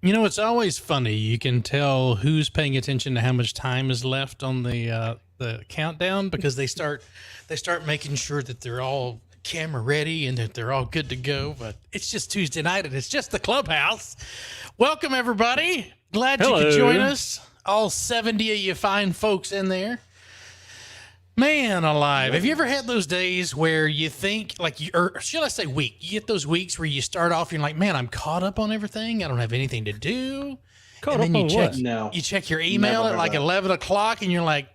You know, it's always funny. You can tell who's paying attention to how much time is left on the countdown because they start making sure that they're all camera ready and that they're all good to go. But it's just Tuesday night and it's just the Clubhouse. Welcome everybody. Glad you could join us. All 70 of you fine folks in there. Man alive. Have you ever had those days where you think, or should I say week? You get those weeks where you start off, you're like, man, I'm caught up on everything. I don't have anything to do. Caught up on what? No. You check your email at like 11 o'clock and you're like,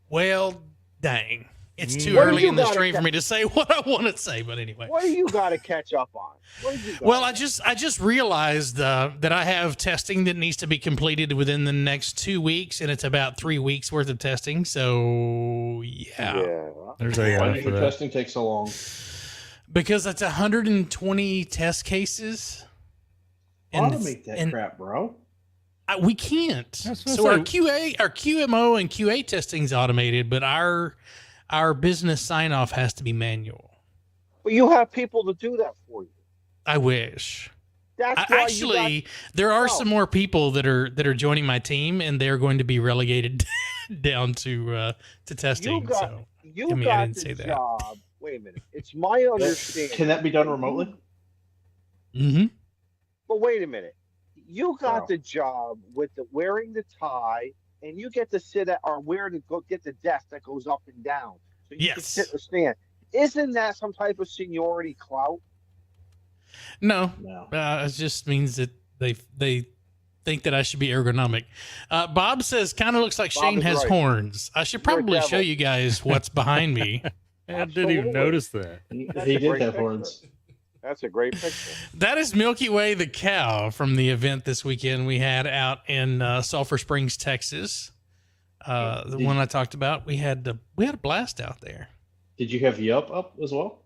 well, dang. It's too early in the stream for me to say what I want to say. But anyway. What do you got to catch up on? Well, I just realized that I have testing that needs to be completed within the next 2 weeks, and it's about 3 weeks worth of testing. So yeah. There's Why did your testing take so long? Because it's 120 test cases. Automate that crap, bro. We can't. So our QMO and QA testing's automated, but our business sign-off has to be manual. Well, you have people to do that for you. I wish. That's why actually, there are some more people that are joining my team, and they're going to be relegated down to testing. You got the job. Wait a minute. It's my understanding. Can that be done remotely? Mm-hmm. But wait a minute. You got the job with the wearing the tie, and you get to sit at or where to go get the desk that goes up and down. So you can sit or stand. Isn't that some type of seniority clout? No. It just means that they think that I should be ergonomic. Bob says, kind of looks like Shane has horns. I should probably show you guys what's behind me. I didn't even notice that. He did have horns. That's a great picture. That is Milky Way the cow from the event this weekend we had out in Sulphur Springs, Texas. The one I talked about. We had a blast out there. Did you have Yup up as well?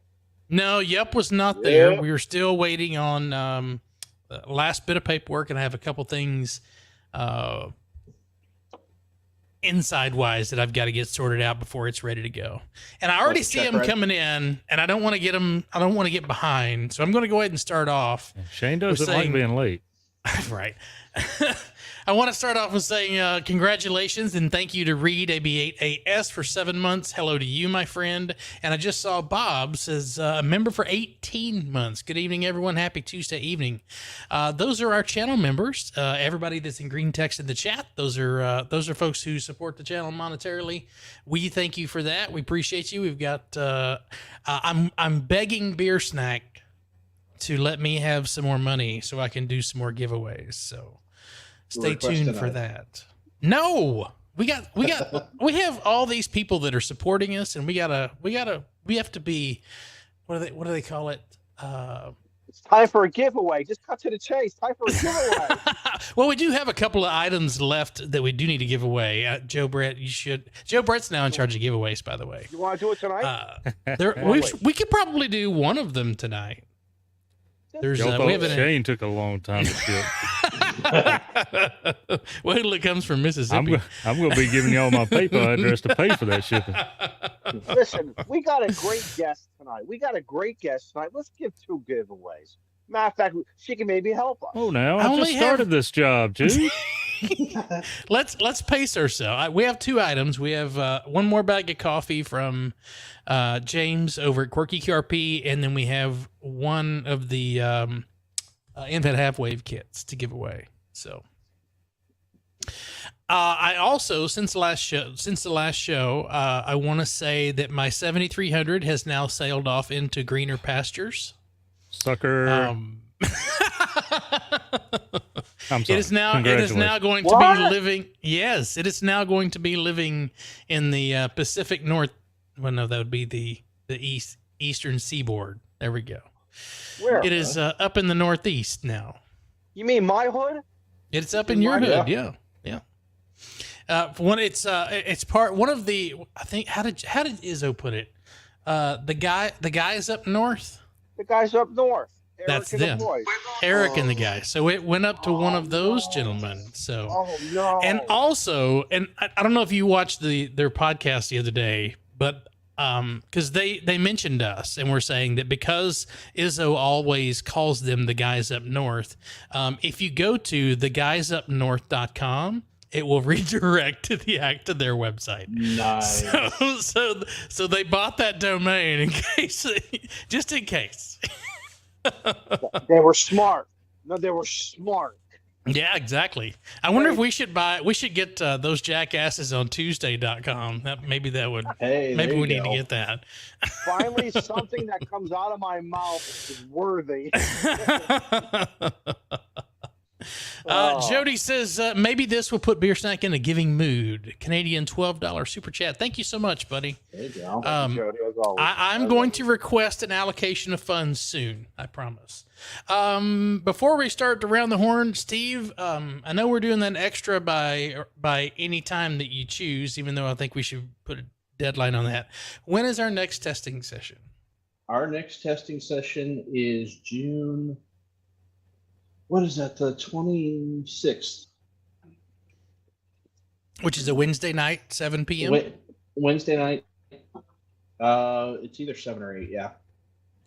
No, Yup was not there. We were still waiting on the last bit of paperwork, and I have a couple things inside-wise that I've got to get sorted out before it's ready to go. And I already see them coming in, and I don't want to get them. I don't want to get behind, so I'm going to go ahead and start off. Shane doesn't like being late. Right. I want to start off with saying congratulations and thank you to Reed AB8AS for 7 months. Hello to you, my friend. And I just saw Bob says a member for 18 months. Good evening, everyone. Happy Tuesday evening. Those are our channel members. Everybody that's in green text in the chat. Those are folks who support the channel monetarily. We thank you for that. We appreciate you. We've got I'm begging Beer Snack to let me have some more money so I can do some more giveaways. So stay tuned for that. No, we have all these people that are supporting us, and we have to be, what do they call it? It's time for a giveaway. Just cut to the chase. Time for a giveaway. Well, we do have a couple of items left that we do need to give away. Joe Brett, you should. Joe Brett's now in charge of giveaways, by the way. You want to do it tonight? We could probably do one of them tonight. There's Shane took a long time to ship. Wait till it comes from Mississippi. I'm going to be giving y'all my PayPal address to pay for that shipping. Listen, we got a great guest tonight. Let's give 2 giveaways. Matter of fact, she can maybe help us. Oh, now I just started this job, dude. Let's pace ourselves. We have 2 items. We have one more bag of coffee from James over at Quirky QRP, and then we have one of the Infant Half-Wave kits to give away. So I also, since the last show, I want to say that my 7300 has now sailed off into greener pastures. Sucker. I'm sorry. It is now going to be living. Yes, it is now going to be living in the Pacific North. Well, no, that would be the eastern seaboard. There we go. Where? It is up in the Northeast now. You mean my hood? It's up in your hood. Yeah. When it's part one of the. I think how did Izzo put it? The guys up north. The guys up north. Eric That's them. Eric and the guy. So it went up to one of those gentlemen. So, and also, and I don't know if you watched their podcast the other day, but because they mentioned us and were saying that because Izzo always calls them the guys up north, if you go to theguysupnorth.com, it will redirect to their website. Nice. So they bought that domain in case, just in case. They were smart. No, they were smart. Yeah, exactly. I wonder if we should get those jackasses on Tuesday.com. Maybe we need to get that. Finally, something that comes out of my mouth is worthy. Jody says maybe this will put Beer Snack in a giving mood. Canadian $12 super chat. Thank you so much, buddy. There you go. Jody, as always. I'm going to request an allocation of funds soon. I promise. Before we start to round the horn, Steve, I know we're doing that extra by any time that you choose, even though I think we should put a deadline on that. When is our next testing session? Our next testing session is June. What is that? The 26th. Which is a Wednesday night, 7 p.m. Wednesday night. It's either 7 or 8. Yeah.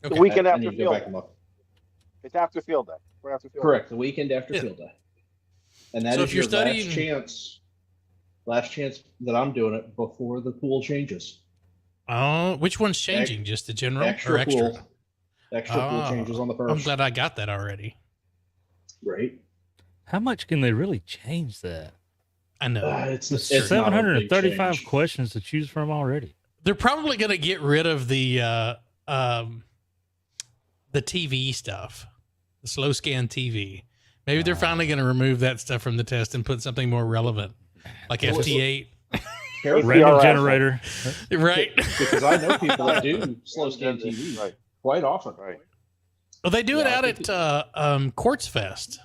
The weekend I after need to go field back day. and look. It's after field day. We're after field Correct. The weekend after Yeah. field day. And that So is if you're your studying- last chance that I'm doing it before the pool changes. Oh, which one's changing? Just the general Extra or extra? pool. Extra pool changes on the first. I'm glad I got that already. Right. How much can they really change that? I know. It's There's not a big 735 change. questions to choose from already. They're probably going to get rid of the TV stuff, the slow scan TV. Maybe they're finally going to remove that stuff from the test and put something more relevant, like FT8. Careful, Random PRS. generator. Right. because I know people that do slow scan TV Right. quite often. Right. Well, they do it Yeah, I out think at Quartz Fest.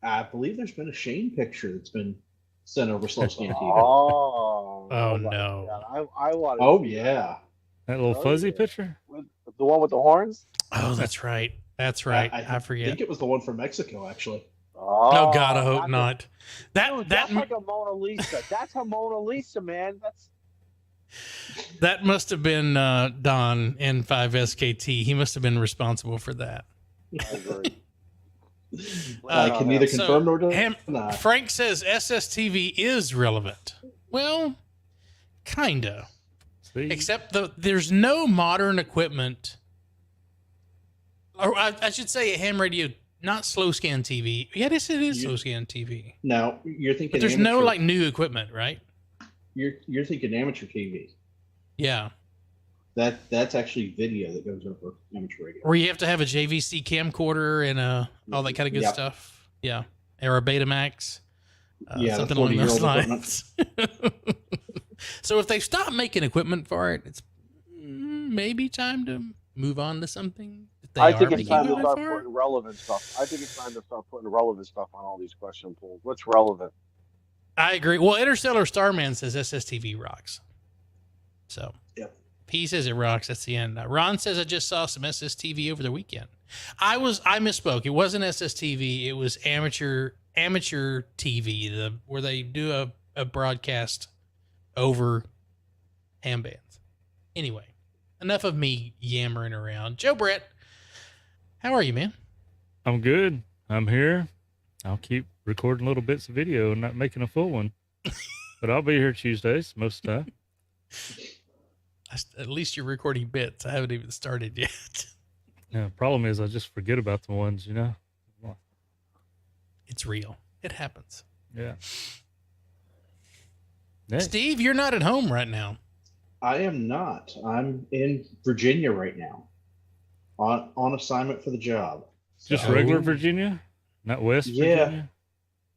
I believe there's been a Shane picture that's been sent over slow scan TV. Oh. Oh, no. God, I want. Oh yeah. That little Oh, fuzzy yeah. picture? The one with the horns. Oh, that's right. That's right. I I forget. think it was the one from Mexico actually. Oh, God, I hope that's not. Dude, that's like a Mona Lisa. That's a Mona Lisa, man. That must have been Don N5SKT. He must have been responsible for that. I agree. I can neither So, confirm nor deny. Frank says SSTV is relevant. Well, kinda. See? Except there's no modern equipment, or I should say a ham radio, not slow scan TV. Yeah, this it is slow scan TV. Now you're thinking, But there's no amateur- like new equipment, right? you're thinking amateur TV. Yeah, That's actually video that goes over amateur radio. where you have to have a JVC camcorder and all that kind of good Yep. stuff. Yeah, or a Betamax. Yeah, Something the along those 40-year-old lines. So if they stop making equipment for it, it's maybe time to move on to something that they I are think it's making time to equipment start for. putting relevant stuff. I think it's time to start putting relevant stuff on all these question pools. What's relevant? I agree. Well, Interstellar Starman says SSTV rocks. So Yep. P says it rocks. That's the end. Ron says I just saw some SSTV over the weekend. I misspoke. It wasn't SSTV. It was amateur TV, where they do a broadcast over ham bands. Anyway, enough of me yammering around. Joe Brett, how are you, man? I'm good. I'm here. I'll keep recording little bits of video and not making a full one. But I'll be here Tuesdays most of the time. At least you're recording bits. I haven't even started yet. Yeah, problem is I just forget about the ones, you know? It's real. It happens. Yeah. Hey, Steve, you're not at home right now. I am not. I'm in Virginia right now, on assignment for the job. just So- regular Virginia? Not West Yeah. Virginia?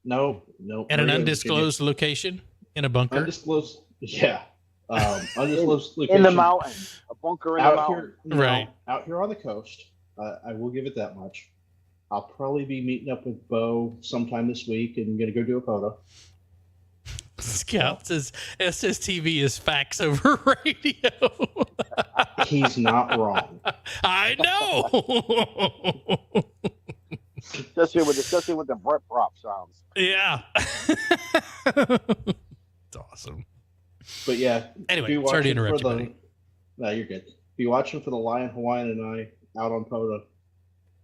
No. At an regular undisclosed location in a bunker. Virginia. Undisclosed. Yeah. Undisclosed location In the mountain, a bunker in the out mountain. here, Right. out here on the coast. I will give it that much. I'll probably be meeting up with Bo sometime this week and going to go do a POTA. Scout says SSTV is facts over radio. He's not wrong. I know. Especially with the Brett prop sounds. Yeah. It's awesome. But yeah. Anyway, sorry to interrupt you, the, buddy. No, you're good. Be watching for the Lion Hawaiian and I out on POTA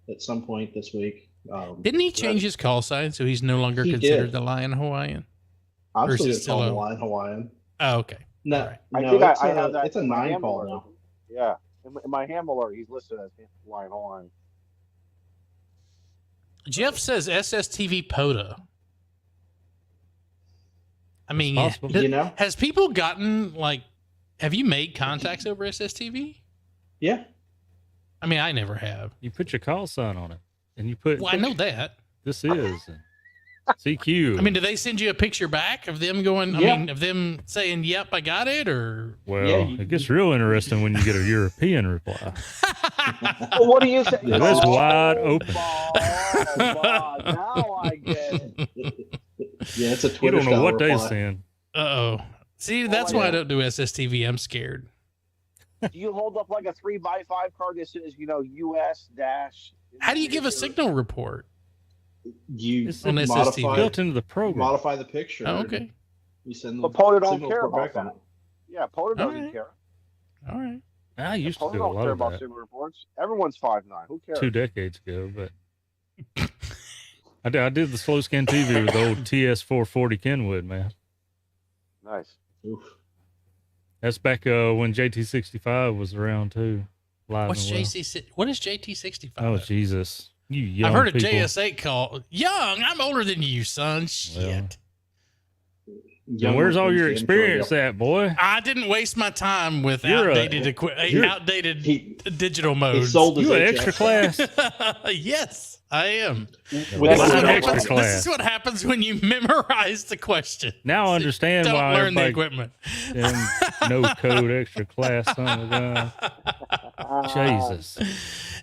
at some point this week. Didn't he change his call sign so he's no longer considered the Lion Hawaiian? I'm still going to call him the Lion Hawaiian. Oh, okay. No, right. I think I have that. It's a 9 call now. Yeah. In my ham alert, he's listed as Lion Hawaiian. Jeff says SSTV POTA. I mean, has people gotten have you made contacts over SSTV? Yeah. I mean, I never have. You put your call sign on it, and you put. Well, I know that. This is CQ. I mean, do they send you a picture back of them going? Yeah. I mean, of them saying, "Yep, I got it," or it gets real interesting when you get a European reply. Well, what do you say? Yeah, that's wide open. Now I get it. Yeah, it's a Twitter. You don't know what reply. they send. Uh-oh. See, that's why I don't do SSTV. I'm scared. Do you hold up like a 3x5 card that says, US dash? How do you give a signal report? You on SSTV built into the program. Modify the picture. Oh, okay. You send but POTA don't care about that. Yeah, POTA doesn't care. All right. I used to POTA do a don't lot care of about that. signal reports. Everyone's 5'9". Who cares? 2 decades ago, but I did the slow scan TV with the old TS440 Kenwood, man. Nice. Oof. That's back when JT65 was around too. Live What is JT65? Oh Jesus, you young. I've heard people. a JS8 call. Young, I'm older than you, son. Shit. Where's all your experience at, boy? I didn't waste my time with outdated digital modes. You an extra class? Yes, I am. This is what happens when you memorize the question. Now I understand Don't why learn the equipment. No code extra class. Son of a gun. Jesus.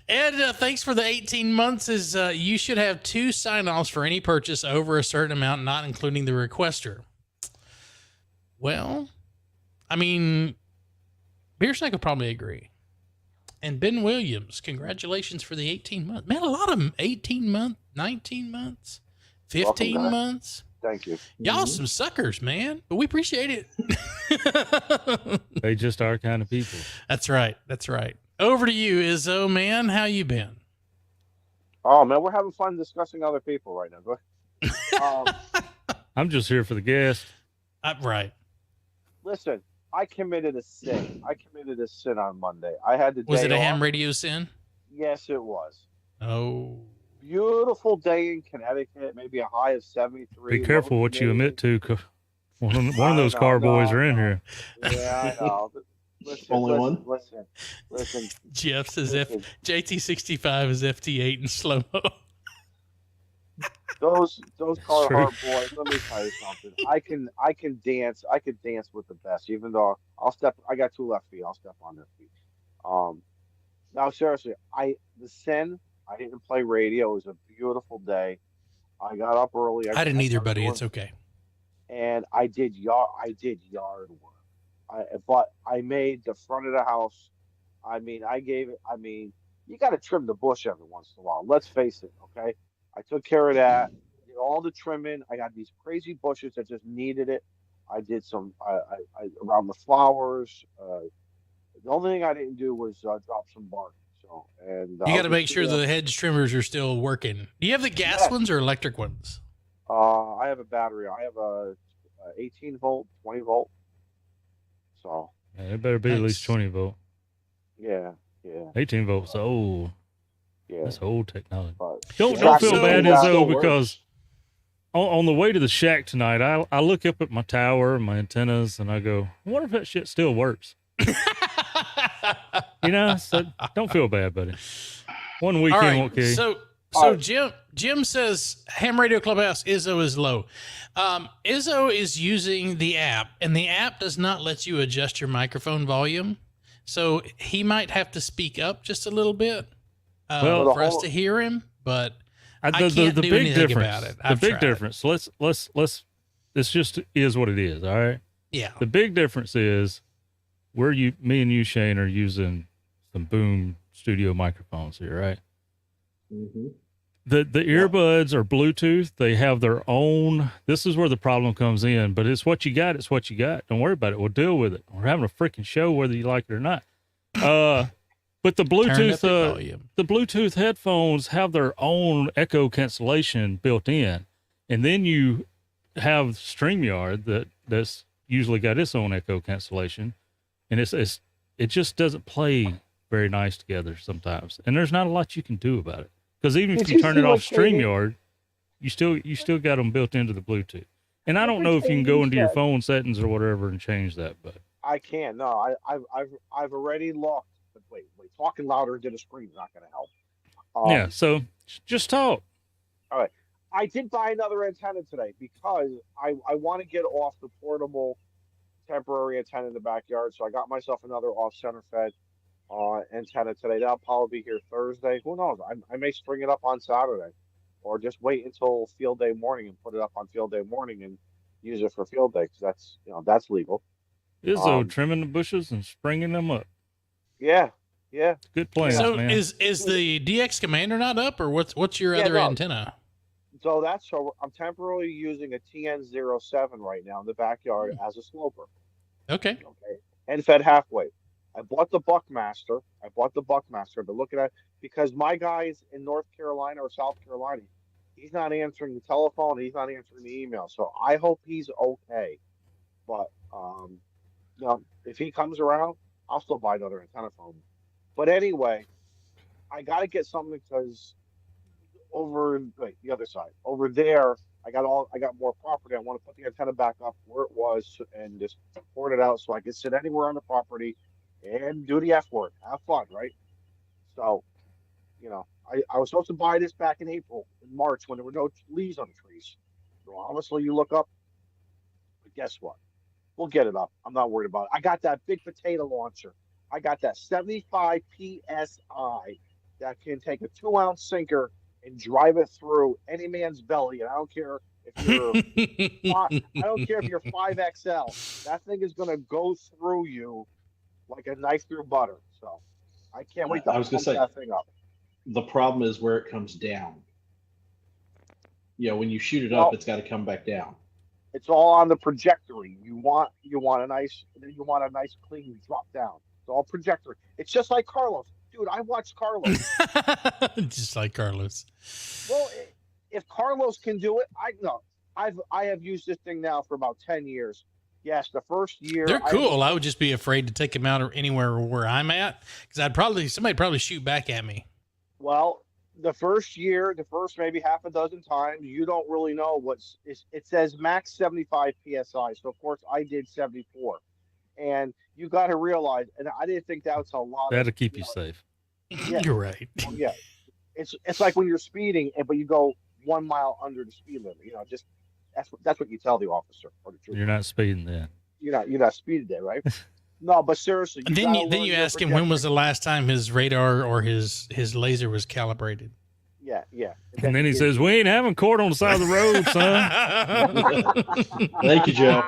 Ed, thanks for the 18 months. You should have 2 sign-offs for any purchase over a certain amount, not including the requester. Well, I mean, Beersnack would probably agree. And Ben Williams, congratulations for the 18 months. Man, a lot of them, 18 months, 19 months, 15 months. Thank you. Y'all some suckers, man. But we appreciate it. They just are kind of people. That's right. That's right. Over to you, Izzo, man. How you been? Oh, man, we're having fun discussing other people right now. Go ahead. I'm just here for the guest. Right. Listen, I committed a sin. On Monday. I had the day Was it a off. ham radio sin? Yes, it was. Oh. Beautiful day in Connecticut, maybe a high of 73. Be careful what you admit to. One of those car boys are in here. Yeah, I know. Listen. Jeff says JT65 is FT8 in slow-mo. Those car hard boys. Let me tell you something. I can dance. I could dance with the best. Even though I got 2 left feet. I'll step on their feet. Now seriously, I didn't play radio. It was a beautiful day. I got up early. I didn't either, buddy. It's okay. And I did yard work. But I made the front of the house. I mean, you got to trim the bush every once in a while. Let's face it, okay? I took care of that. Did all the trimming. I got these crazy bushes that just needed it. I did some around the flowers. The only thing I didn't do was drop some bark. So you got to make sure the hedge trimmers are still working. Do you have the gas ones or electric ones? I have a battery. I have a 18 volt, 20 volt. So it better be at least 20 volt. Yeah. 18 volts old. Yeah, that's old technology. But don't feel bad, Izzo, because on the way to the shack tonight, I look up at my tower, my antennas, and I go, I wonder if that shit still works. So don't feel bad, buddy. One weekend won't kill you. So Jim says Ham Radio Clubhouse Izzo is low. Izzo is using the app, and the app does not let you adjust your microphone volume. So he might have to speak up just a little bit for us to hear him, but I can't do anything about it. The big difference. Let's. This just is what it is. All right. Yeah. The big difference is me and you, Shane, are using some Boom Studio microphones here, right? Mm-hmm. The earbuds are Bluetooth. They have their own. This is where the problem comes in. But it's what you got. It's what you got. Don't worry about it. We'll deal with it. We're having a freaking show, whether you like it or not. But the Bluetooth headphones have their own echo cancellation built in, and then you have StreamYard that's usually got its own echo cancellation, and it just doesn't play very nice together sometimes. And there's not a lot you can do about it, because even if you turn it off StreamYard, you still got them built into the Bluetooth. And I don't know if you can go into your phone settings or whatever and change that, but I can't. No, I've already locked. But wait, talking louder into the screen is not going to help. Yeah, so just talk. All right. I did buy another antenna today because I want to get off the portable temporary antenna in the backyard. So I got myself another off center fed antenna today. That'll probably be here Thursday. Who knows? I may string it up on Saturday, or just wait until field day morning and put it up on field day morning and use it for field day, because that's legal. Izzo trimming the bushes and springing them up. Yeah. Good plan. So man. is the DX Commander not up, or what's your other antenna? So I'm temporarily using a TN07 right now in the backyard as a sloper. Okay. And fed halfway. I bought the Buckmaster. But looking at, because my guys in North Carolina or South Carolina, he's not answering the telephone. He's not answering the email. So I hope he's okay. But if he comes around, I'll still buy another antenna from him. But anyway, I got to get something, because the other side over there, I got more property. I want to put the antenna back up where it was and just port it out so I can sit anywhere on the property and do the F word, have fun, right? So, I was supposed to buy this back in March, when there were no leaves on the trees. So obviously you look up, but guess what? We'll get it up. I'm not worried about it. I got that big potato launcher. I got that 75 PSI that can take a 2-ounce sinker and drive it through any man's belly. And I don't care if you're 5XL. That thing is going to go through you like a knife through butter. So I can't wait to pump that thing up. The problem is where it comes down. When you shoot it up, it's got to come back down. It's all on the trajectory. You want a nice clean drop down. It's all trajectory. It's just like Carlos. Dude, I watched Carlos. Just like Carlos. Well, if Carlos can do it, I have used this thing now for about 10 years. Yes, the first year. They're cool. I would just be afraid to take them out anywhere where I'm at, because somebody'd probably shoot back at me. Well, the first maybe half a dozen times, you don't really know it says max 75 PSI. So of course I did 74. And you got to realize, and I didn't think that was a lot. That'll keep you safe. Yeah. You're right. Yeah. It's like when you're speeding, but you go 1 mile under the speed limit. Just that's what you tell the officer or the trooper. You're not speeding then. You're not speeding there, right? No, but seriously. Then you ask him, when was the last time his radar or his laser was calibrated? Yeah. And then he says, "We ain't having court on the side of the road, son." Thank you, Joe.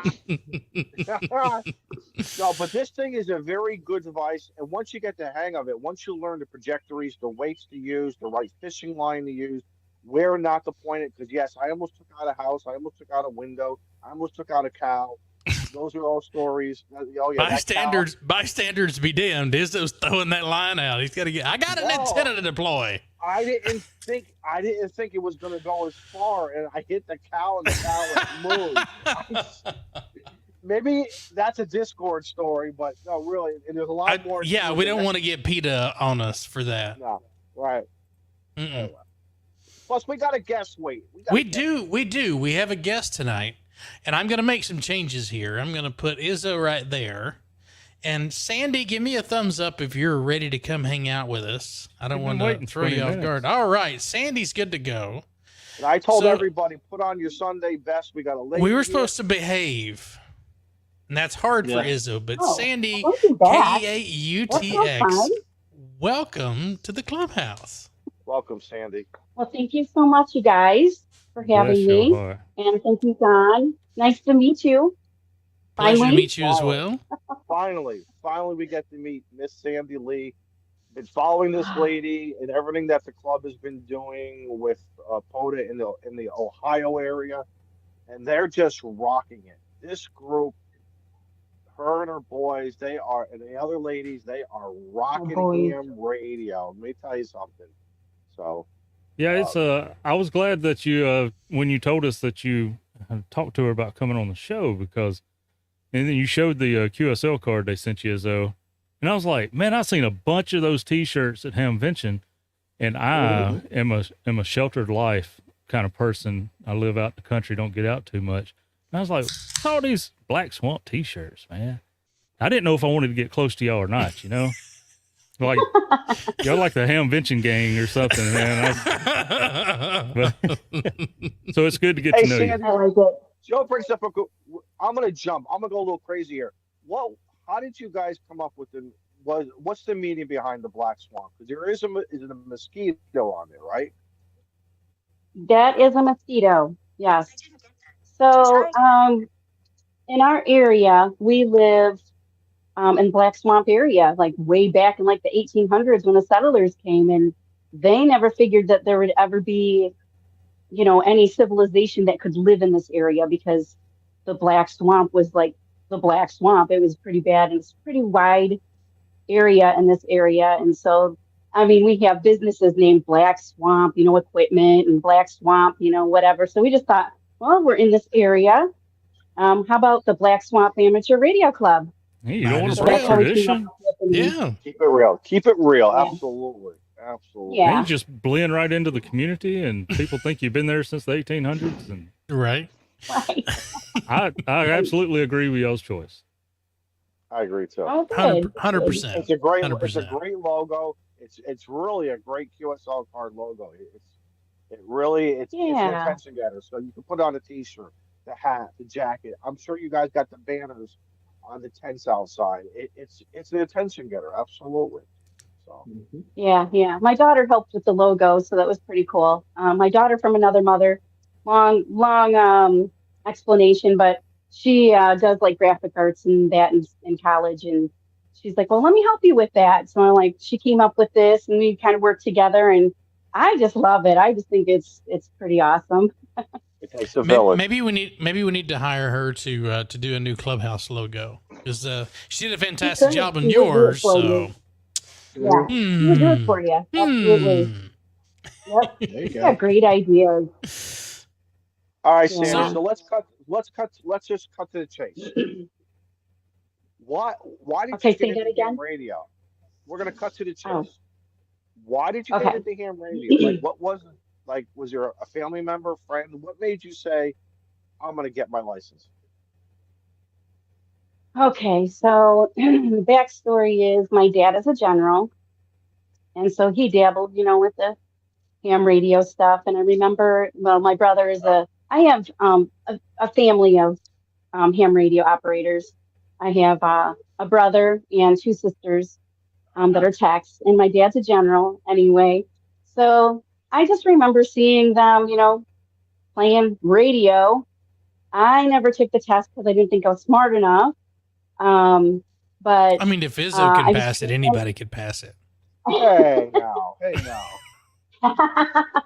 No, but this thing is a very good device. And once you get the hang of it, once you learn the trajectories, the weights to use, the right fishing line to use, where not to point it, because yes, I almost took out a house. I almost took out a window. I almost took out a cow. Those are all stories. Oh, yeah, bystanders be damned. Izzo's throwing that line out. He's got to get. I got an antenna to deploy. I didn't think it was going to go as far, and I hit the cow, and the cow moved. Maybe that's a Discord story, but no, really, and there's a lot more. Yeah, we don't want to get PETA on us for that. No, right. Plus, we got a guest wait. We do. We have a guest tonight. And I'm going to make some changes here. I'm going to put Izzo right there. And Sandy, give me a thumbs up if you're ready to come hang out with us. I don't want to throw you off guard. All right. Sandy's good to go. And I told everybody, put on your Sunday best. We got a lady. We were supposed to behave. And that's hard for Izzo. But Sandy, KEAUTX, welcome to the Clubhouse. Welcome, Sandy. Well, thank you so much, you guys, for having me. And thank you, Don. Nice to meet you. Pleasure to meet you as well. Finally, we get to meet Miss Sandy Lee, been following this lady and everything that the club has been doing with POTA in the Ohio area, and they're just rocking it. This group, her and her boys, they are, and the other ladies, they are rocking ham radio. Let me tell you something. So, yeah, it's I was glad that you when you told us that you talked to her about coming on the show, because, and then you showed the QSL card they sent you as though, and I was like, man, I've seen a bunch of those T-shirts at Hamvention, and I am a sheltered life kind of person. I live out in the country, don't get out too much. And I was like, what's all these Black Swamp T-shirts, man? I didn't know if I wanted to get close to y'all or not, you know? Like, y'all like the Hamvention gang or something, man. So it's good to get to know Sandy, you. I like it. Joe brings up I'm going to jump. I'm going to go a little crazy here. How did you guys come up with what's the meaning behind the Black Swamp? Because there is a mosquito on there, right? That is a mosquito. Yes. So, in our area, we lived in Black Swamp area, like way back in like the 1800s when the settlers came, and they never figured that there would ever be, any civilization that could live in this area, because the Black Swamp was like the Black Swamp. It was pretty bad, and it's a pretty wide area in this area. And so, I mean, we have businesses named Black Swamp, equipment, and Black Swamp, whatever. So we just thought, well, we're in this area. How about the Black Swamp Amateur Radio Club? Hey, you don't want to So break that's how we came tradition? up with the name. Yeah. Keep it real. Keep it real. Yeah. Absolutely. Absolutely. Yeah. Man, you just blend right into the community, and people think you've been there since the 1800s. And Right. Right. I absolutely agree with y'all's choice. I agree too. Oh, good. 100%. It's a great 100%. logo. It's really a great QSL card logo. It's an attention getter. So you can put on a T-shirt, the hat, the jacket. I'm sure you guys got the banners on the tents outside. It's an attention getter. Absolutely. So Yeah. My daughter helped with the logo, so that was pretty cool. My daughter from another mother, long explanation, but she does like graphic arts and that in college, and she's like, well, let me help you with that. So she came up with this, and we kind of worked together, and I just love it. I just think it's pretty awesome. it takes a village. Maybe we need to hire her to do a new Clubhouse logo, because she did a fantastic job on yours. So yeah, she would do it for you. Absolutely. Yep. There you She's go. got great ideas. All right, Sandy. Yeah. So let's just cut to the chase. Why did Okay, you say get that into ham again? radio? We're gonna cut to the chase. Oh. Why did you Okay. get into ham radio? Like, what was it? Like, was there a family member, friend? What made you say, I'm gonna get my license? Okay, so the backstory is my dad is a general, and so he dabbled, with the ham radio stuff. And I remember, well, my brother is I have a family of ham radio operators. I have a brother and two sisters that are techs, and my dad's a general anyway. So I just remember seeing them, playing radio. I never took the test because I didn't think I was smart enough. But I mean, if Izzo can pass it, anybody could pass it. Hey now.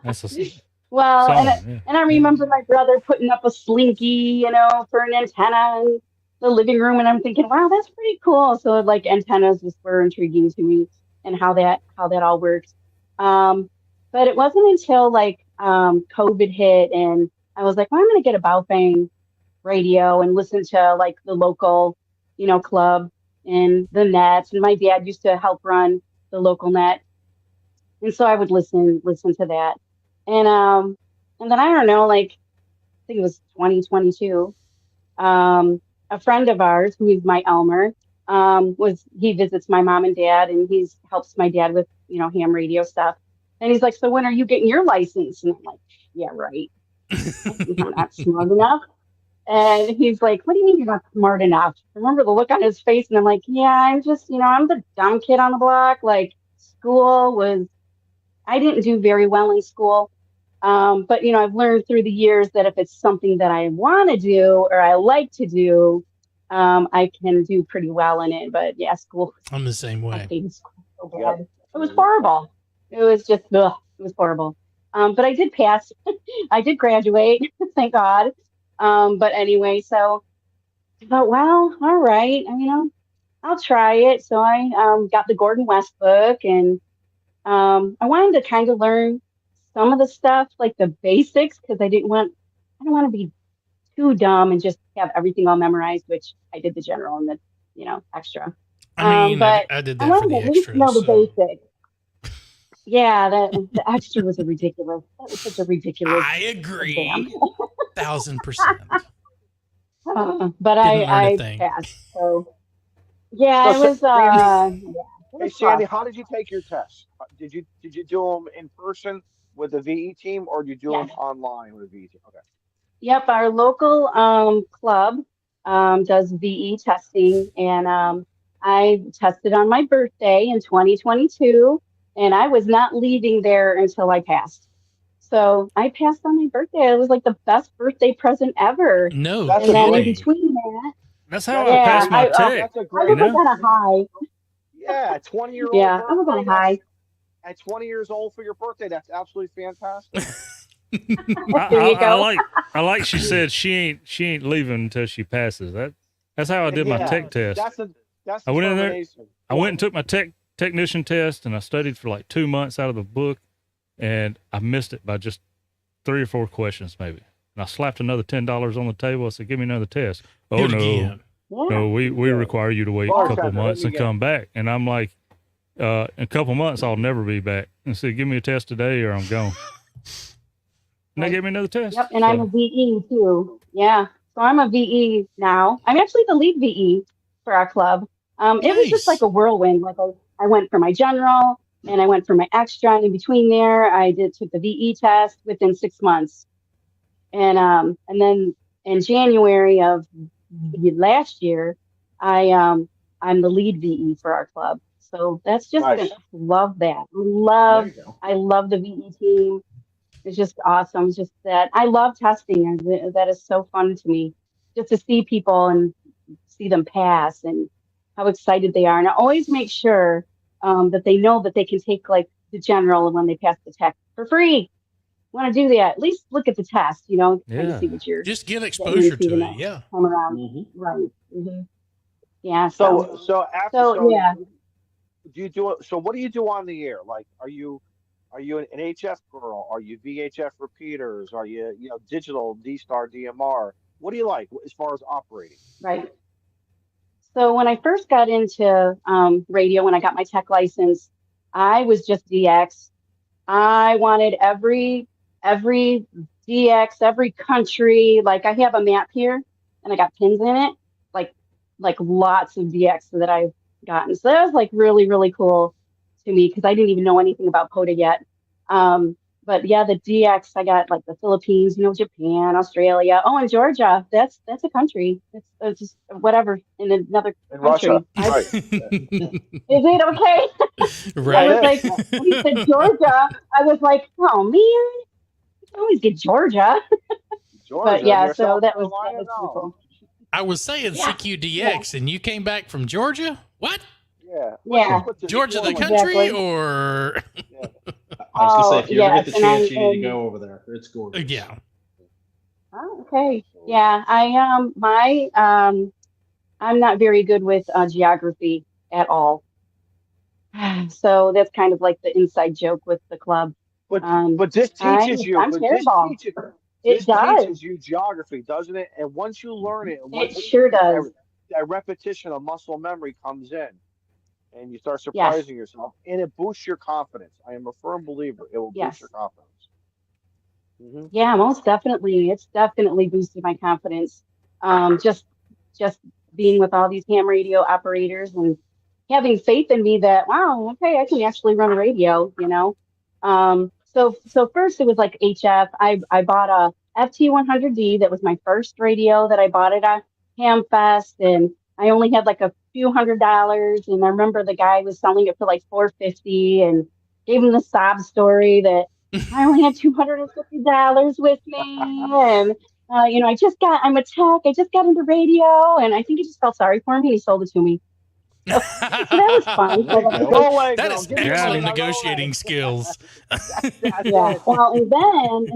That's a well, song, and I remember my brother putting up a slinky, for an antenna in the living room, and I'm thinking, wow, that's pretty cool. So like antennas just were intriguing to me, and how that all works. But it wasn't until like COVID hit, and I was like, well, I'm gonna get a Baofeng radio and listen to like the local, club and the nets. And my dad used to help run the local net, and so I would listen to that. And then I don't know, like I think it was 2022. A friend of ours who is my Elmer, he visits my mom and dad, and he helps my dad with ham radio stuff. And he's like, so when are you getting your license? And I'm like, yeah, right. I'm not smart enough. And he's like, what do you mean you're not smart enough? I remember the look on his face, and I'm like, yeah, I'm just, I'm the dumb kid on the block. Like I didn't do very well in school. But, I've learned through the years that if it's something that I want to do or I like to do, I can do pretty well in it. But yeah, school. I'm the same I way. hated school so Yep. bad. It was horrible. It was just, ugh, it was horrible. But I did pass. I did graduate, thank God. But anyway, so I thought, well, all right, I'll try it. So I got the Gordon West book, and I wanted to kind of learn some of the stuff, like the basics, because I didn't want to be too dumb and just have everything all memorized, which I did the general and the, extra. But I did I that for wanted the to at least extras. know the basics. Yeah, the extra was ridiculous. That was such a ridiculous. I agree, exam. 1000%. But I passed. So yeah, So, it was. Hey Sandy, how did you take your test? Did you do them in person with the VE team, or did you do them online with the VE team? Okay. Yep, our local club does VE testing, and I tested on my birthday in 2022, and I was not leaving there until I passed. So I passed on my birthday. It was like the best birthday present ever. No, that's and then great. in between that, that's how I passed my tech. That's a I great. was on a high. Yeah, 20-year-old. Yeah, I was on a high. At 20 years old for your birthday, that's absolutely fantastic. There you go. I like she said she ain't leaving until she passes. That's how I did my tech test. That's I went in there. I went and took my technician test, and I studied for like 2 months out of the book, and I missed it by just 3 or 4 questions maybe. And I slapped another $10 on the table. I said, "Give me another test." Oh no. No, we require you to wait a couple months and come back. And I'm like, in a couple months, I'll never be back. And said, "Give me a test today or I'm gone." And they gave me another test. Yep, and I'm a VE too. Yeah, so I'm a VE now. I'm actually the lead VE for our club. It was just like a whirlwind. Like I went for my general, and I went for my extra, and in between there, I took the VE test within 6 months. And then in January of last year, I'm the lead VE for our club. So that's just nice. Love that. I love the VE team. It's just awesome. It's just that I love testing. That is so fun to me, just to see people and see them pass and how excited they are. And I always make sure that they know that they can take like the general when they pass the tech for free. Want to do that? At least look at the test, kind of see what you're. Just get exposure to it. Yeah. Come around. Mm-hmm. Right. Mm-hmm. Yeah. So yeah. Do you do it? So what do you do on the air? Like, are you an HF girl? Are you VHF repeaters? Are you digital D-Star DMR? What do you like as far as operating? Right. So when I first got into radio, when I got my tech license, I was just DX. I wanted every DX, every country. Like I have a map here, and I got pins in it, like lots of DX that I've gotten. So that was like really, really cool to me because I didn't even know anything about POTA yet. But yeah, the DX, I got like the Philippines, Japan, Australia. Oh, and Georgia. That's a country. It's just whatever in another country. Russia. Right. Is it okay? Right. I was like, when you said Georgia, I was like, oh man, you can always get Georgia. But yeah, so that was cool. I was saying CQDX, and you came back from Georgia. What? Yeah. Georgia, the country, or? I was gonna say, if you ever get the chance, you need to go over there. It's gorgeous. Yeah. Oh, okay. Yeah, I'm not very good with geography at all. So that's kind of like the inside joke with the club. But this teaches you. I'm terrible. This teaches you geography, doesn't it? And once you learn it, it sure does. That repetition of muscle memory comes in, and you start surprising yourself, and it boosts your confidence. I am a firm believer it will boost your confidence. Mm-hmm. Yeah, most definitely. It's definitely boosted my confidence. Just being with all these ham radio operators and having faith in me that, wow, okay, I can actually run a radio, So first it was like HF. I bought a FT100D. That was my first radio that I bought at a Ham Fest, and I only had like a few $100. And I remember the guy was selling it for like $450, and gave him the sob story that I only had $250 with me, and I'm a tech. I just got into radio, and I think he just felt sorry for me. He sold it to me. So that was fun. There you go. Go away, That girl. is Get excellent away. negotiating skills. That's Yeah. it. Well, and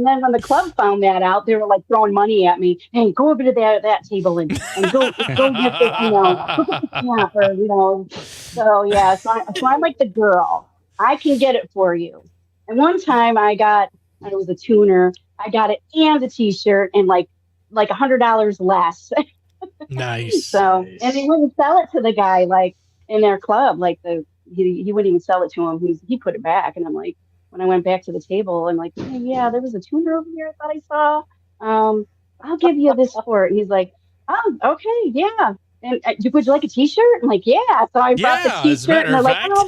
then when the club found that out, they were like throwing money at me. Hey, go over to that table and go get this, look at this snap or So yeah, so I'm like the girl. I can get it for you. And one time it was a tuner. I got it and a T-shirt and like $100 less. Nice. So Nice. and they wouldn't sell it to the guy like in their club, like he wouldn't even sell it to him. He put it back, and I'm like, when I went back to the table, I'm like, hey, yeah, there was a tuner over here I thought I saw. I'll give you this for it. And he's like, oh, okay, yeah. And would you like a T-shirt? I'm like, yeah. So I brought the Yeah, as a T-shirt, and matter they're of like, fact. oh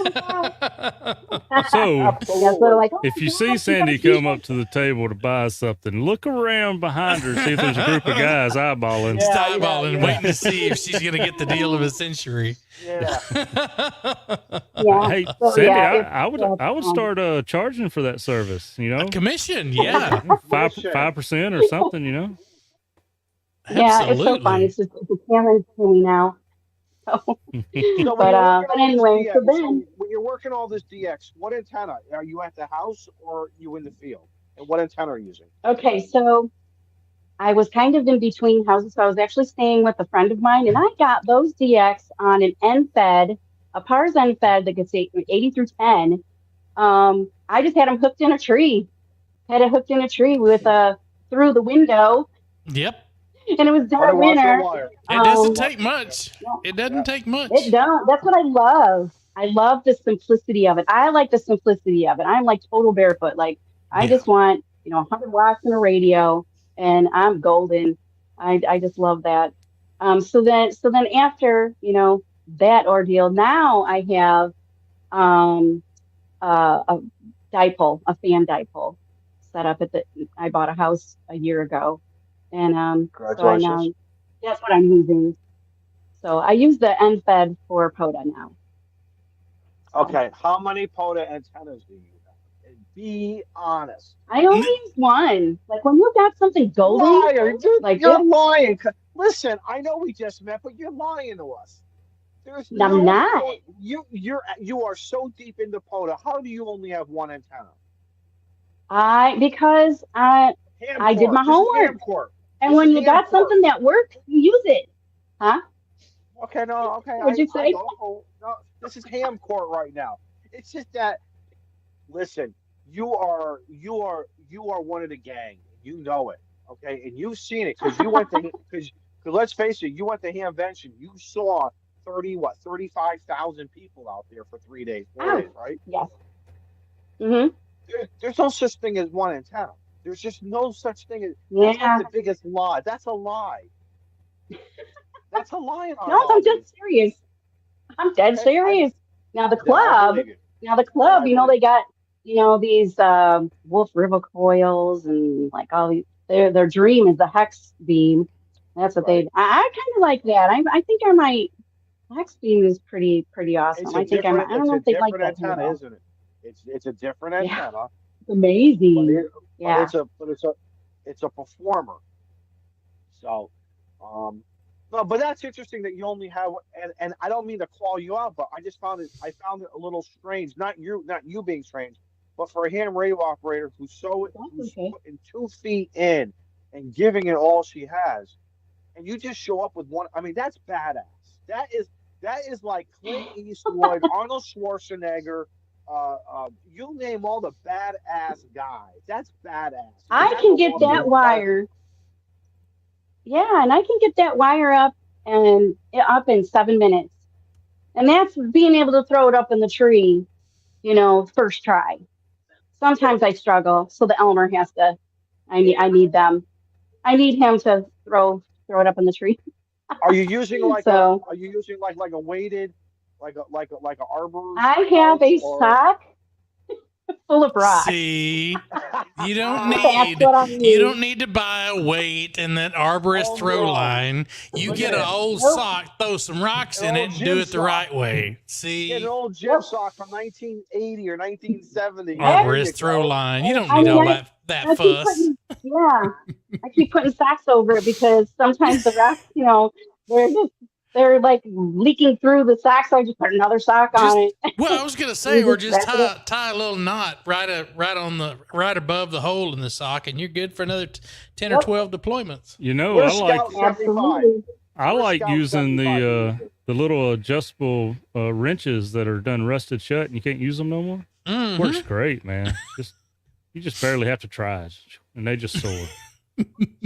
my god. So Yeah, so they're like, oh, if you my see gosh, Sandy you got a come up T-shirt? to the table to buy something, look around behind her, see if there's a group of guys eyeballing. Just Yeah, eyeballing, yeah. waiting to see if she's going to get the deal of a century. Yeah. Yeah. Hey, So, Sandy, yeah, I would start charging for that service. Commission, yeah. 5% or something. Yeah, it's so fun. Absolutely. It's a challenge to me now. So, So but anyway, so then when you're working all this DX, what antenna are you at the house or you in the field? And what antenna are you using? okay, so I was kind of in between houses. So I was actually staying with a friend of mine, and I got those DX on an NFED, a PARS NFED that gets 80 through 10. I just had them hooked in a tree. Had it hooked in a tree with through the window, Yep. and it was dead winter. It doesn't take much. It doesn't take much. It don't. That's what I love. I love the simplicity of it. I like the simplicity of it. I'm like total barefoot. Like I just want 100 watts in a radio, and I'm golden. I just love that. So then after that ordeal, now I have a dipole, a fan dipole set up I bought a house a year ago, and so that's what I'm using. So I use the NFED for POTA now. Okay, how many POTA antennas do you have? And be honest. I only use one. Like when you got something golden, Liar, dude, like you're lying. Listen, I know we just met, but you're lying to us. I'm not. You are so deep into POTA. How do you only have one antenna? Because I did my homework. And when you got something that works, you use it. Huh? Okay, no, okay. What'd you say? No, this is ham court right now. It's just that. Listen, you are one of the gang. You know it, okay, and you've seen it because you went to because let's face it, you went to Hamvention. You saw 35,000 people out there for 3 days, 4 days, right? Yes. Mm-hmm. There's no such thing as one antenna. There's just no such thing as that's like the biggest lie. That's a lie. That's a lie. No, I'm dead serious. I'm dead serious. Now the club, they got these Wolf River coils and like all these. Their dream is the hex beam. That's what I kind of like that. I think I might. Hex beam is pretty awesome. I don't know if they like that antenna, isn't it? It's a different antenna. It's amazing. It's a performer. So, no, but that's interesting that you only have, and I don't mean to call you out, but I found it a little strange. Not you being strange, but for a ham radio operator who's putting 2 feet in and giving it all she has, and you just show up with one. I mean, that's badass. That is like Clint Eastwood, Arnold Schwarzenegger. You name all the badass guys. That's badass. I can get that wire. Yeah, and I can get that wire up in 7 minutes. And that's being able to throw it up in the tree, first try. Sometimes I struggle, so the Elmer has to. I need them. I need him to throw it up in the tree. Are you using like a weighted, like a arbor? I have a sock full of rocks. See, you don't need to buy a weight and that arborist throw line. You get an old sock, throw some rocks in it, and do it the right way. See, get an old gym sock from 1980 or 1970. Arborist throw line. You don't need all that fuss. I keep putting socks over it because sometimes the rocks, they're just they're like leaking through the sock, so I just put another sock on it. Well, I was gonna say, or just wrap it tie a little knot right above the hole in the sock, and you're good for another 10 or 12 deployments. You know, We're I like Scout 75. using Scout 75. the little adjustable wrenches that are done rusted shut, and you can't use them no more. Mhm. Works great, man. You just barely have to try it, and they just soar.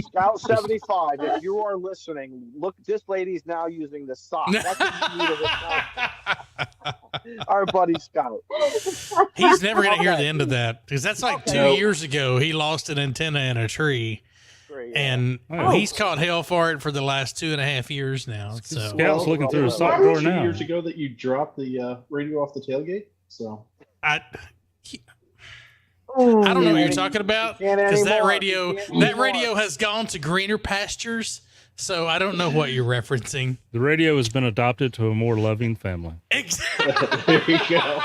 Scout 75, if you are listening, look, this lady's now using the sock. That's what you need of a Our buddy Scout. He's never going to hear the end of that, because that's like Okay. 2 years ago. He lost an antenna in a tree, Great. and Oh. he's caught hell for it for the last 2.5 years now. So Scout's looking through a Well, sock it was drawer 2 now. years ago that you dropped the radio off the tailgate. So I don't know what you're talking about, Can't because that anymore. radio You can't radio has gone to greener pastures. So I don't know what you're referencing. The radio has been adopted to a more loving family. Exactly. there you go.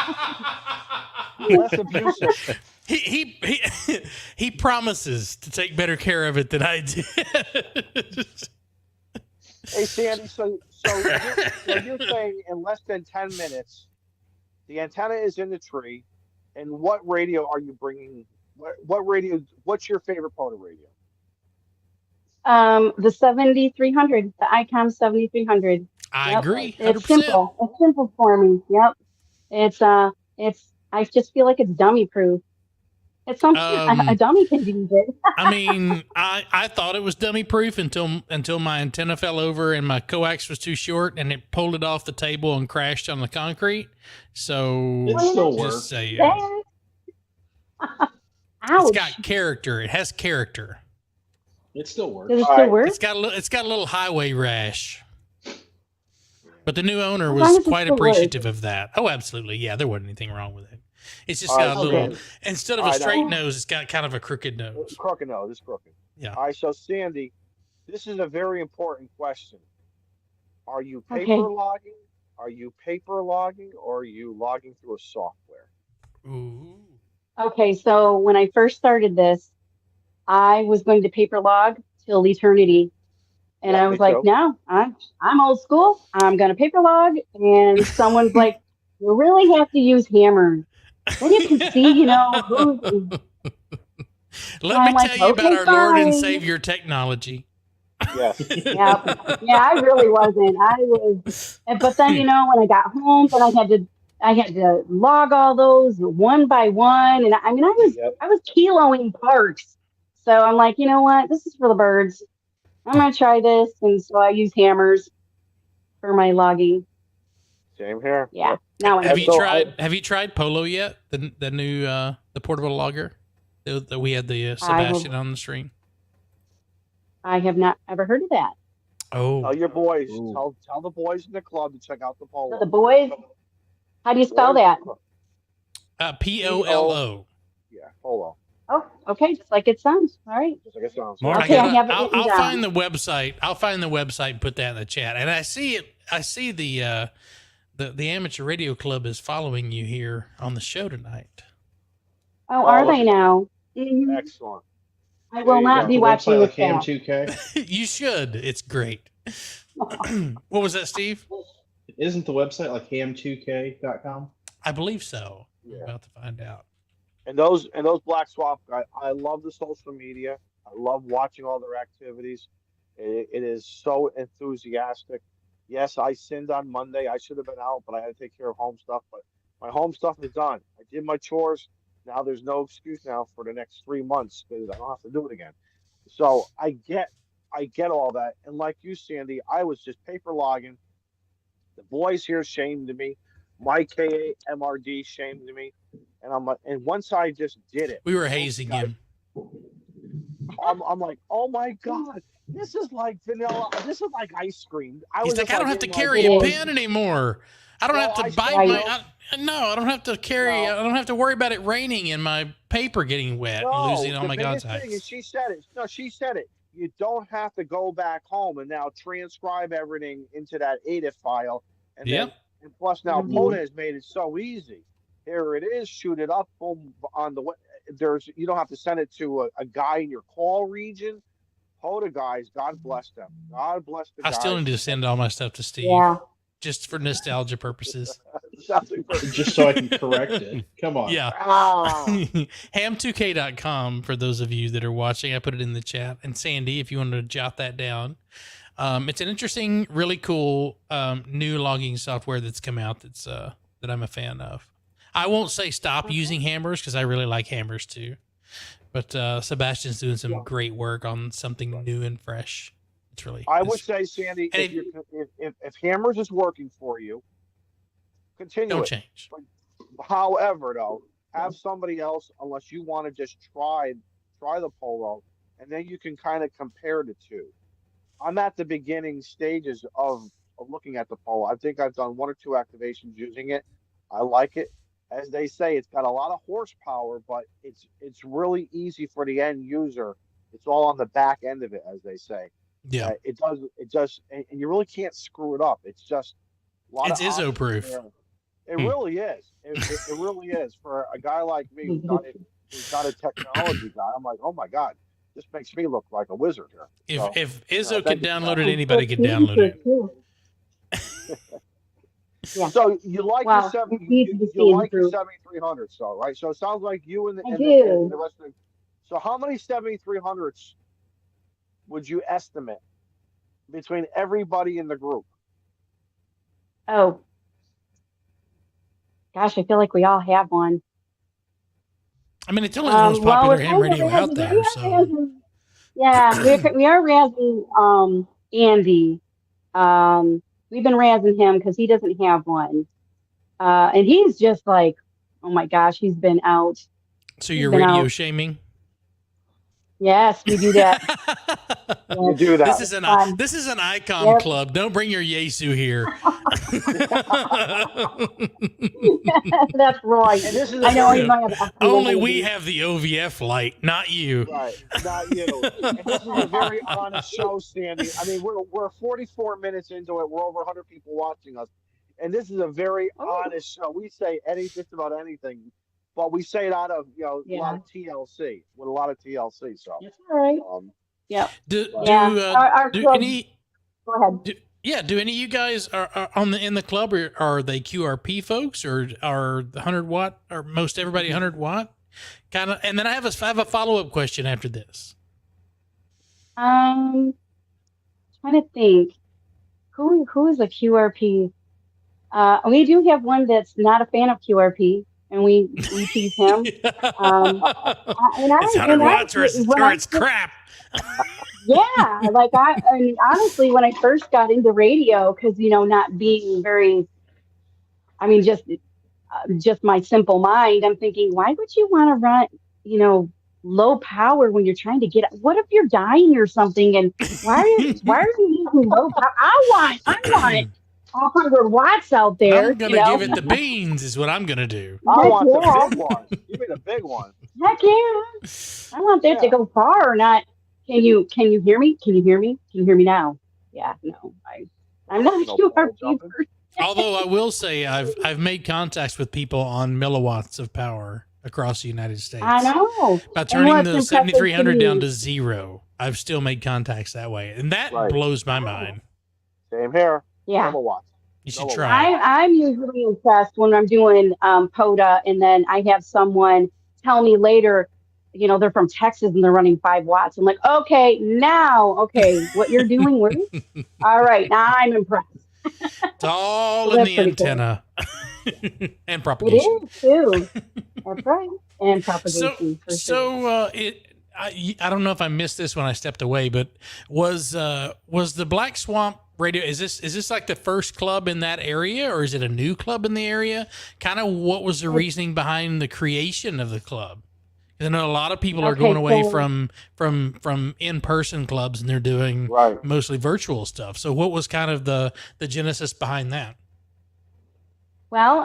Less abusive. He promises to take better care of it than I did. Hey, Sandy, so you're saying in less than 10 minutes, the antenna is in the tree, and what radio are you bringing? What radio? What's your favorite POTA radio? The 7300, the ICOM 7300. I Yep. agree. 100%. It's simple. It's simple for me. Yep. It's I just feel like it's dummy proof. It's something a dummy can use it. I mean, I thought it was dummy proof until my antenna fell over and my coax was too short and it pulled it off the table and crashed on the concrete. So It still just works. say Ouch. it's got character. It has character. It still works. Does it All still right. work? It's got a little highway rash. But the new owner As long as was it quite still works. appreciative of that. Oh, absolutely. Yeah, there wasn't anything wrong with it. It's just All got right, a little, okay. instead of All a right, straight now- nose, it's got kind of a crooked nose. It's crooked. No, it's crooked. Yeah. All right, so Sandy, this is a very important question. Are you Okay. paper logging? Are you paper logging, or are you logging through a software? Ooh. Okay, so when I first started this, I was going to paper log till eternity. And Yeah, I was me like, too. no, I'm old school. I'm going to paper log. And someone's like, you really have to use hammers. Then you can see, who's. Let I'm me like, tell you about okay, our Lord and fine. Savior technology. Yes. Yeah, I really wasn't. I was, but then when I got home, then I had to log all those one by one, and I was Yep. I was kiloing parts. So I'm like, you know what? This is for the birds. I'm gonna try this, and so I use hammers for my logging. Same here. Yeah. Now I Have know. you So tried? Have you tried Polo yet? The new the portable logger that we had the Sebastian on the stream. I have not ever heard of that. Oh, Tell your boys. Ooh. Tell the boys in the club to check out the polo. The boys, how do you spell that? POLO. Yeah, polo. Oh, okay, just like it sounds. All right. Just like it sounds. Mark, Okay, I have it written I'll down. find the website. I'll find the website and put that in the chat. And I see it. I see the amateur radio club is following you here on the show tonight. Oh, are they now? Mhm. Excellent. I will not Got be the watching website with like that. Ham2K. You should. It's great. What was that, Steve? Isn't the website like ham2k.com? I believe so. Yeah. I'm about to find out. And those Black Swap guys, I love the social media. I love watching all their activities. It is so enthusiastic. Yes, I sinned on Monday. I should have been out, but I had to take care of home stuff. But my home stuff is done. I did my chores. Now there's no excuse now for the next 3 months because I don't have to do it again. So I get all that. And like you, Sandy, I was just paper logging. The boys here shamed me. My KMRD shamed me. And I'm like, and once I just did it, We were hazing him. I'm like, oh my God, this is like vanilla. This is like ice cream. He's was like, just I don't have to in my carry bowl. a pen anymore. I don't Well, have to I bite tried my. No, I don't have to carry. No. I don't have to worry about it raining and my paper getting wet and losing all the my biggest thing is contacts. she said it. No, she said it. You don't have to go back home and now transcribe everything into that ADIF file. And Yep. then, and plus now Mhm. POTA has made it so easy. Here it is, shoot it up, boom, on the way. You don't have to send it to a guy in your call region. POTA guys, God bless them. God bless the I guys. still need to send all my stuff to Steve. Yeah. Just for nostalgia purposes. Just so I can correct it. Come on. Yeah. Ah. ham2k.com for those of you that are watching. I put it in the chat. And Sandy, if you want to jot that down. It's an interesting, really cool new logging software that's come out that's that I'm a fan of. I won't say stop using hammers because I really like hammers too. But Sebastian's doing some great work on something new and fresh. It's really. I would say, Sandy, if hammers is working for you, continue. Don't it. change. However, though, have somebody else, unless you want to just try the Polo, and then you can kind of compare the two. I'm at the beginning stages of looking at the Polo. I think I've done 1 or 2 activations using it. I like it. As they say, it's got a lot of horsepower, but it's really easy for the end user. It's all on the back end of it, as they say. Yeah, it does, and you really can't screw it up. It's just a lot it's of ISO proof. It really is. It really is for a guy like me who's not a technology guy. I'm like, oh my God, this makes me look like a wizard here. If ISO could download it, anybody could download it. Yeah. So you like the 7300, so right? So it sounds like you and the rest of. So how many 7300s would you estimate between everybody in the group? Oh, gosh, I feel like we all have one. I mean, it's only the most popular ham radio out there. So. Yeah, we are razzing Andy. We've been razzing him because he doesn't have one. And he's just like, oh my gosh, he's been out. So you're radio shaming? Yes, we do that. You do that. This is an ICOM club. Don't bring your Yesu here. That's right. And this is only we have the OVF light, not you. Right, not you. And this is a very honest show, Sandy. I mean, we're 44 minutes into it. We're over 100 people watching us, and this is a very honest show. We say just about anything. But we say it out of a lot of TLC with a lot of TLC. So that's all right. Do any of you guys are in the club, or are they QRP folks, or are the 100-watt, or most everybody 100-watt kind of? And then I have a follow-up question after this. Trying to think who is a QRP. We do have one that's not a fan of QRP. And we tease him. It's 100 watts or it's crap. Yeah, like honestly, when I first got into radio, because not being very, just my simple mind, I'm thinking, why would you want to run, low power when you're trying to get? What if you're dying or something? And why are you using low power? I want 100 watts out there. I'm gonna give it the beans is what I'm gonna do. I want the big one. Give me the big one. Heck yeah. I want that to go far or not. Can you hear me? Can you hear me? Can you hear me now? Yeah, no. I'm not a QRP person. Although I will say I've made contacts with people on milliwatts of power across the United States. I know. By turning the 7300 down to 0, I've still made contacts that way. And that blows my mind. Same here. Yeah. You should try. I'm usually impressed when I'm doing POTA, and then I have someone tell me later, they're from Texas and they're running 5 watts. I'm like, okay, what you're doing works. All right, now I'm impressed. It's all in the antenna. Cool. And propagation. It is too. That's right. And propagation. I don't know if I missed this when I stepped away, but was the Black Swamp Radio, is this like the first club in that area, or is it a new club in the area? Kind of what was the reasoning behind the creation of the club? I know a lot of people are going away from in-person clubs, and they're doing mostly virtual stuff. So what was kind of the genesis behind that? Well,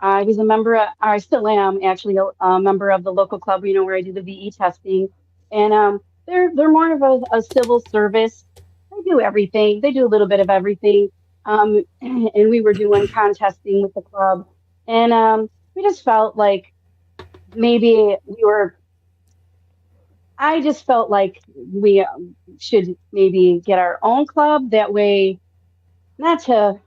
I was a member, I still am actually a member of the local club, where I do the VE testing. And they're more of a civil service. They do everything. They do a little bit of everything. And we were doing contesting with the club. And we just felt like maybe I just felt like we should maybe get our own club. That way, not to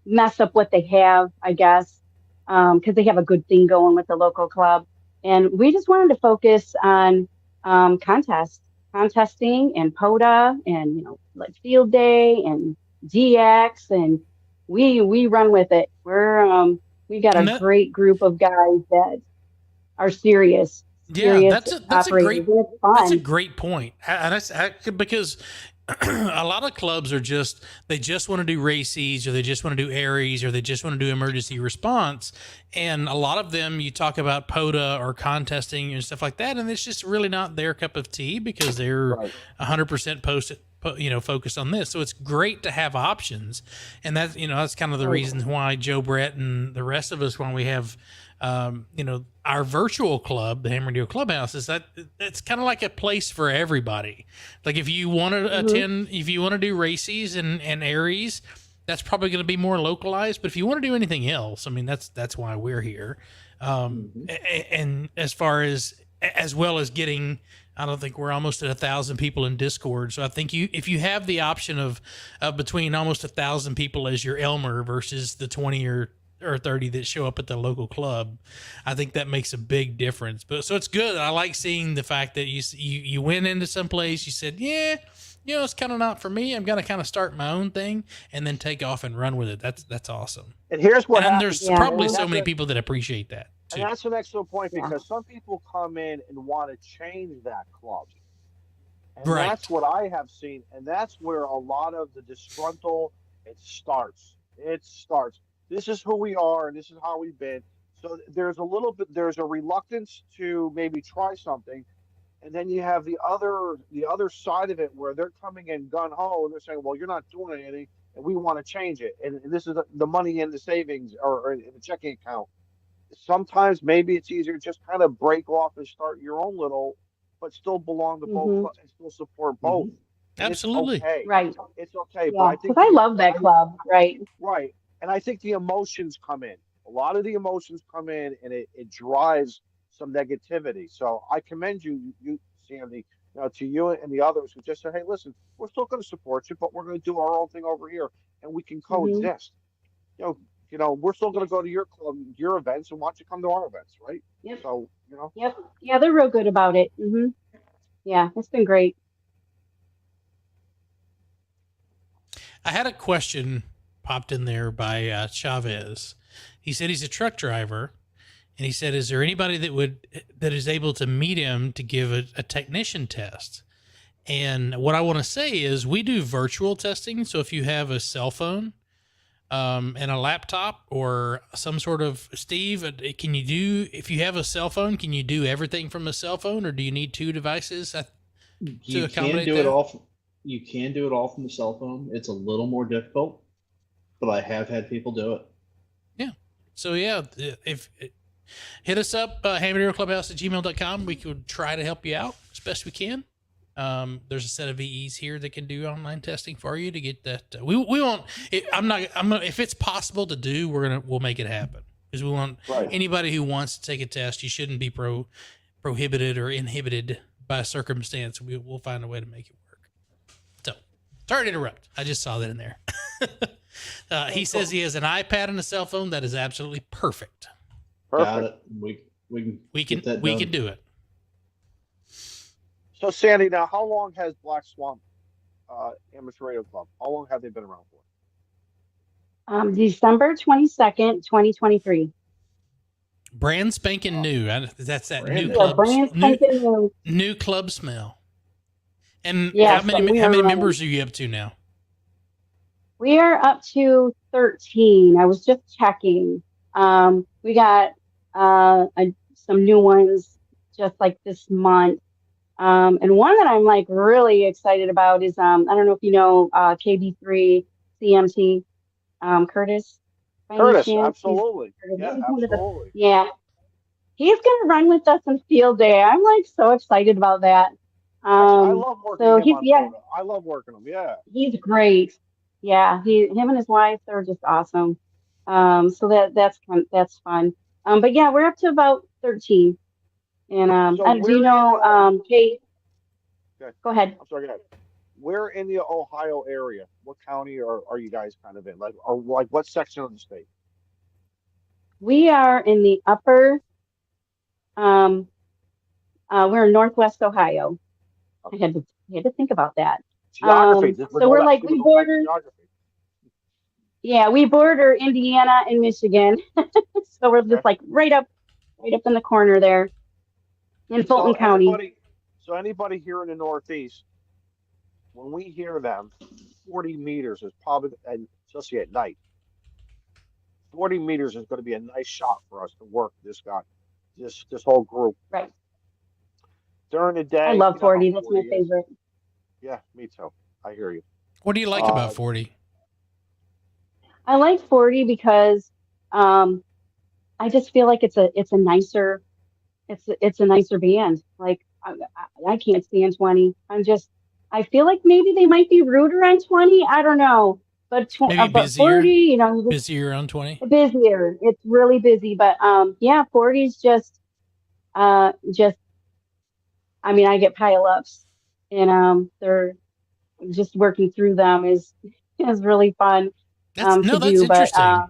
mess up what they have, I guess, because they have a good thing going with the local club. And we just wanted to focus on contesting and POTA and, like field day and DX. And we run with it. We got a great group of guys that are serious. Yeah, that's a great point. Because a lot of clubs are they just want to do races, or they just want to do Aries, or they just want to do emergency response. And a lot of them, you talk about POTA or contesting and stuff like that, and it's just really not their cup of tea because they're 100% focused on this. So it's great to have options. And that's kind of the reasons why Joe Brett and the rest of us, when we have our virtual club, the Ham Radio Clubhouse, is that it's kind of like a place for everybody. Like if you want to attend, if you want to do races and Aries, that's probably going to be more localized. But if you want to do anything else, I mean, that's why we're here. And as far as well as getting, I don't think we're almost at 1,000 people in Discord. So I think if you have the option of between almost 1,000 people as your Elmer versus the 20 or 30 that show up at the local club, I think that makes a big difference. But so it's good. I like seeing the fact that you went into some place, you said, yeah, it's kind of not for me. I'm going to kind of start my own thing and then take off and run with it. That's awesome. And here's what there's probably so many people that appreciate that too. And that's an excellent point, because some people come in and want to change that club. And that's what I have seen. And that's where a lot of the disgruntled, it starts. This is who we are, and this is how we've been. So there's a reluctance to maybe try something. And then you have the other side of it where they're coming in gun ho and they're saying, well, you're not doing anything and we want to change it. And this is the money in the savings or in the checking account. Sometimes maybe it's easier to just kind of break off and start your own little, but still belong to both and still support both. Absolutely. It's okay. Right. It's okay. Yeah, because I love that club. Right. Right. And I think the emotions come in. A lot of the emotions come in, and it drives some negativity. So I commend you, Sandy, to you and the others who just say, hey, listen, we're still going to support you, but we're going to do our own thing over here, and we can coexist. We're still going to go to your club, your events, and watch you come to our events, right? Yep. So, Yep. Yeah, they're real good about it. Yeah, it's been great. I had a question popped in there by Chavez. He said he's a truck driver, and he said, is there anybody that is able to meet him to give a technician test? And what I want to say is we do virtual testing. So if you have a cell phone and a laptop or some sort of, Steve, if you have a cell phone, can you do everything from a cell phone, or do you need two devices to accommodate that? You can do it all from the cell phone. It's a little more difficult, but I have had people do it. Yeah. So if hit us up, hamradioclubhouse@gmail.com. We could try to help you out as best we can. There's a set of VEs here that can do online testing for you to get that. We won't. If it's possible to do, we'll make it happen, because we want anybody who wants to take a test. You shouldn't be prohibited or inhibited by circumstance. We'll find a way to make it work. So, sorry to interrupt. I just saw that in there. He says he has an iPad and a cell phone. That is absolutely perfect. Got it. We can do it. So, Sandy, now how long has Black Swamp Amateur Radio Club? How long have they been around for? December 22nd, 2023. Brand spanking new. That's that new club. Brand spanking new. New club smell. And how many members are you up to now? We are up to 13. I was just checking. We got some new ones just like this month. And one that I'm like really excited about is I don't know if you know KB3 CMT Curtis. Curtis, absolutely. Yeah. He's gonna run with us in field day. I'm like so excited about that. I love working him. I love working him. Yeah. He's great. Yeah, him and his wife, they're just awesome. So that's fun. But yeah, we're up to about 13. And do you know Kate? Okay. Go ahead. I'm sorry. Go ahead. Where in the Ohio area? What county are you guys kind of in? Like, or like what section of the state? We are in the upper, um, we're in Northwest Ohio. I Okay. had to think about that. Geography. So we're like, With we all that border, geography. yeah, we border Indiana and Michigan. So we're Okay. just like right up in the corner there in So Fulton County. anybody here in the Northeast, when we hear them, 40 meters is probably, and especially at night, 40 meters is going to be a nice shot for us to work this guy, this whole group. Right. During the I day, love you know how 40. That's my 40 is. favorite. Yeah, me too. I hear you. What do you like about 40? I like 40 because I just feel like it's a nicer band. Like I can't stand 20. I feel like maybe they might be ruder on 20. I don't know, but Maybe but busier? 40, you know, Busier on 20? busier. It's really busy, but yeah, 40 is just I mean, I get pile-ups, and they're just working through them is really fun That's to that's do. But interesting.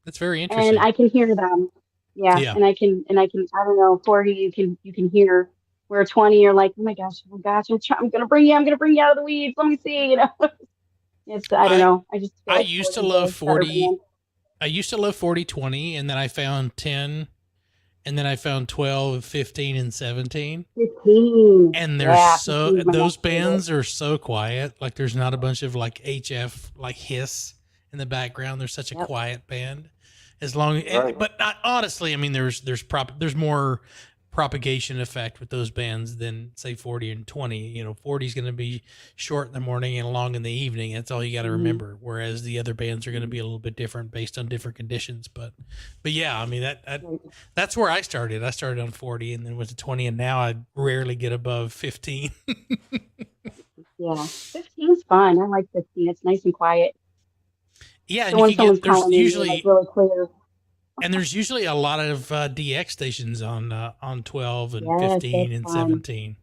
That's very interesting. and I can hear them. Yeah, Yeah. and I can I don't know, 40 you can hear, where 20 you're like, oh my gosh, I'm gonna bring you out of the weeds. Let me see, you know. It's I don't know. I just feel I like used to 40 is love a better 40. band. I used to love 40 20, and then I found 10, and then I found 12, 15, and 17. 15. And Yeah, those bands are so quiet. Like there's not a bunch of like HF like hiss in the background. They're such a quiet band. As long but not, honestly, I mean there's more propagation effect with those bands than say 40 and 20. You know, 40 is going to be short in the morning and long in the evening. That's all you got to remember. Whereas the other bands are going to be a little bit different based on different conditions. But yeah, I mean that's where I started. I started on 40 and then went to 20, and now I rarely get above 15. Yeah, 15 is fun. I like 15. It's nice and quiet. Yeah, So when someone's calling in, usually like really clear. and there's usually a lot of DX stations on 12 and Yes, 15 that's and fun. 17.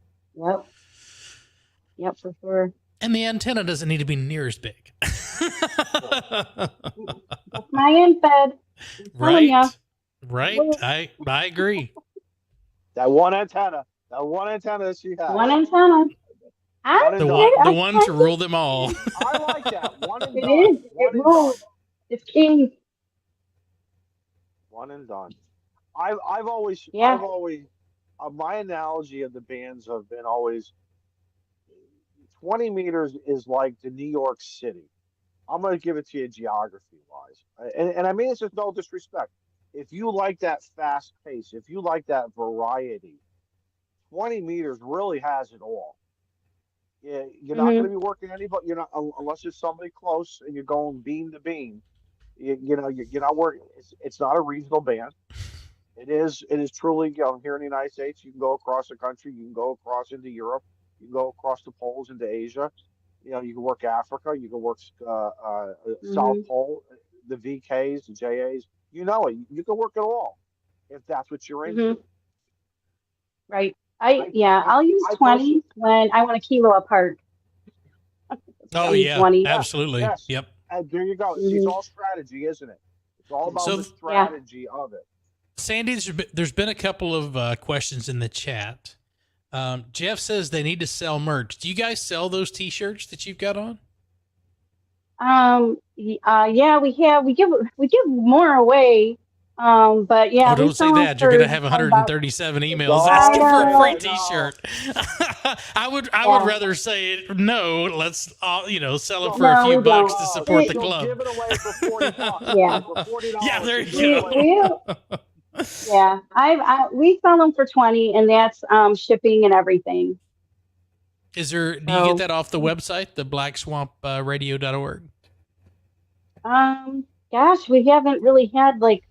Yep, for sure. And the antenna doesn't need to be near as big. That's my infed. Right. I agree. That one antenna that she has. One antenna. The one to rule them all. I like that. One and It done. is. It rules. It's king. One and done. I've always my analogy of the bands have been always 20 meters is like the New York City. I'm going to give it to you geography wise. And I mean, it's just no disrespect. If you like that fast pace, if you like that variety, 20 meters really has it all. Yeah, you're not going to be working anybody, you're not, unless it's somebody close and you're going beam to beam. You're not working. It's not a regional band. It is truly, you know, here in the United States, you can go across the country, you can go across into Europe, you can go across the poles into Asia. You know, you can work Africa, you can work South Pole, the VKs, the JAs. You know it. You can work it all if that's what you're into. Right. I'll use 20 when I want a kilo apart. Oh yeah, 20. Absolutely. Yes. Yep. And there you go. It's all strategy, isn't it? It's all about the strategy of it. Sandy, there's been a couple of questions in the chat. Jeff says they need to sell merch. Do you guys sell those T-shirts that you've got on? Yeah, we give more away. But yeah, don't say that. You're gonna have 137 emails asking for a free T-shirt. I would rather say no. Let's sell them for a few bucks to support the club. Give it away for $40. Yeah, for $40. Yeah, there you go. Yeah, we sell them for 20, and that's shipping and everything. Do you get that off the website, the blackswampradio.org? Gosh, we haven't really had like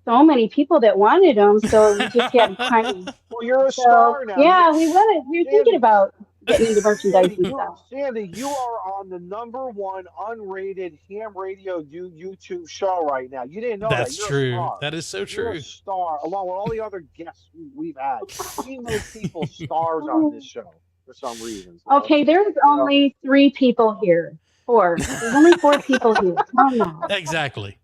so many people that wanted them, so we just had kind of. Well, you're a star now. Yeah, we're thinking about getting into merchandise and stuff. Sandy, you are on the #1 unrated ham radio YouTube show right now. You didn't know that. That's true. That is so true. You're a star, along with all the other guests we've had. We make people stars on this show. for some reason. So, Okay, there's only 3 people here. 4. There's only 4 people here. Come on. Exactly.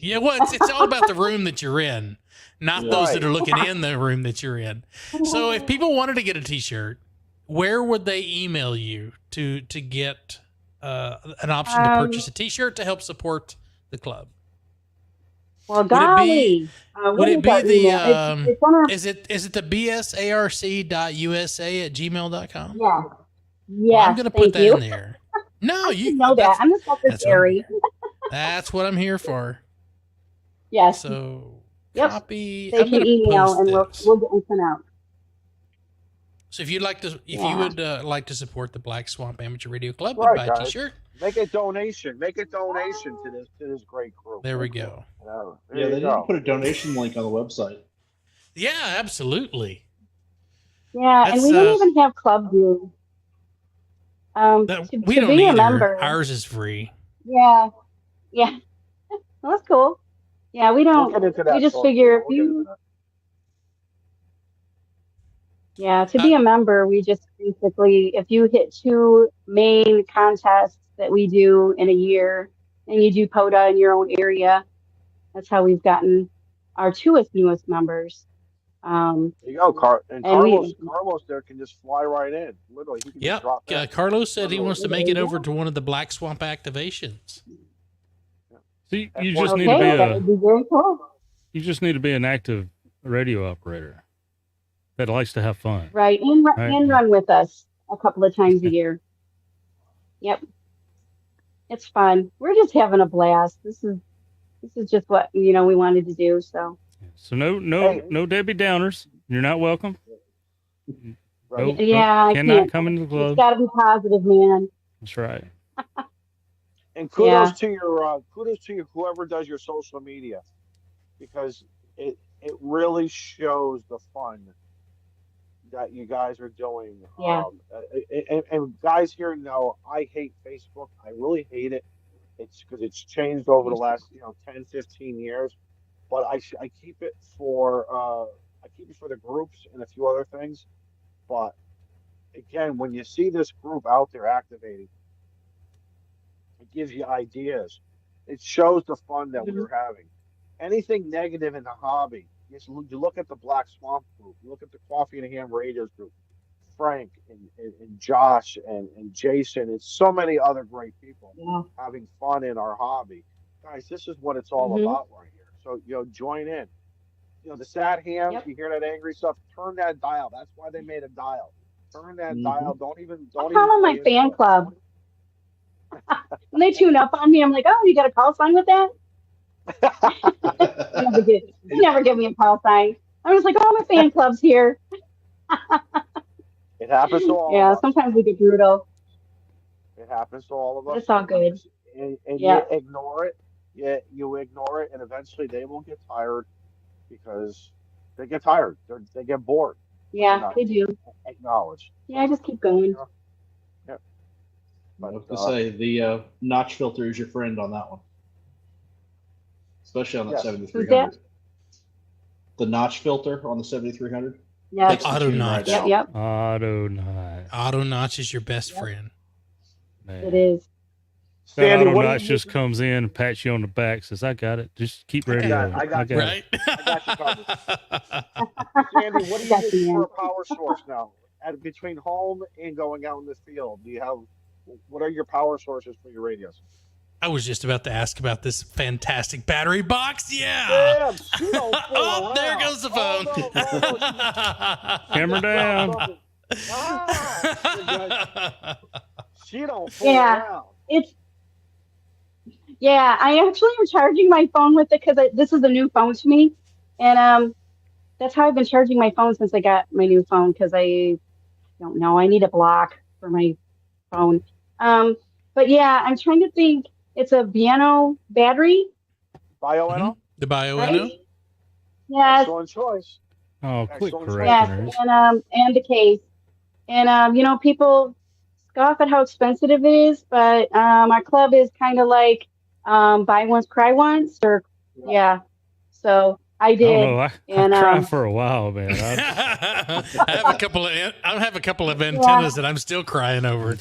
Yeah, well, it's all about the room that you're in, not those that are looking in the room that you're in. So if people wanted to get a T-shirt, where would they email you to get an option to purchase a T-shirt to help support the club? Well, golly. Would it be the it's is it the bsarc.usa@gmail.com? Yeah. Well, I'm going to put that in there. No, you know that. I'm the secretary. That's what I'm here for. Yes. So copy. They can email and we'll get them sent out. So if you'd like to, you would like to support the Black Swamp Amateur Radio Club, and buy a T-shirt. Make a donation. Make a donation to this great group. There we go. They need to put a donation link on the website. Yeah, absolutely. Yeah, and we don't even have club view. We don't need member. Ours is free. Yeah. Well, that's cool. Yeah, we don't. We just figure if you. Yeah, to be a member, we just basically, if you hit 2 main contests that we do in a year, and you do POTA in your own area, that's how we've gotten our 2 newest members. There you go, Carlos there can just fly right in. Literally, he can just drop in. Carlos said he wants to make it over to one of the Black Swamp activations. See, you just need to be that would be very cool. You just need to be an active radio operator that likes to have fun. Right, and run with us a couple of times a year. Yep. It's fun. We're just having a blast. This is just what we wanted to do, so. So no Debbie Downers. You're not welcome. Right. I cannot come into the club. It's got to be positive, man. That's right. And kudos to you, whoever does your social media, because it really shows the fun that you guys are doing. Yeah. And guys here know I hate Facebook. I really hate it. It's because it's changed over the last 10, 15 years. But I keep it for the groups and a few other things. But again, when you see this group out there activating, it gives you ideas. It shows the fun that we're having. Anything negative in the hobby, you look at the Black Swamp group, you look at the Coffee and Ham Radios group, Frank and Josh and Jason and so many other great people having fun in our hobby. Guys, this is what it's all about right here. So, join in. The sad hams, you hear that angry stuff, turn that dial. That's why they made a dial. Turn that dial. Don't even call them my fan club. When they tune up on me, I'm like, oh, you got a call sign with that? You never give me a call sign. I was like, oh, my fan club's here. It happens to all of us. Yeah, sometimes we get brutal. It happens to all of us. It's all good. And you ignore it. Yeah, you ignore it, and eventually they will get tired because they get tired. They get bored. Yeah, they do. Acknowledge. Yeah, I just keep going. Yeah. I was going to say, the notch filter is your friend on that one. Especially on that 7300. The notch filter on the 7300. Yeah. Auto notch. Yep. Auto notch. Auto notch is your best friend. Man. It is. That auto notch just comes in and pats you on the back, says, I got it. Just keep radio. I got it. Right? I got you covered. Sandy, what do you use for a power source now? Between home and going out in the field, what are your power sources for your radios? I was just about to ask about this fantastic battery box. Yeah. Damn, oh, there goes the phone. Camera down. She don't fool around. I actually am charging my phone with it because this is a new phone to me, and that's how I've been charging my phone since I got my new phone because I don't know, I need a block for my phone. But yeah, I'm trying to think. It's a Biano battery. Bio-NO? The Bio-NO? Right? Yes. Excellent choice. Oh, quick correction. Yes, and the case. And people scoff at how expensive it is, but our club is kind of like buy once, cry once, or So I did. I don't know. I and cried for a while, man. I have a couple of antennas that I'm still crying over.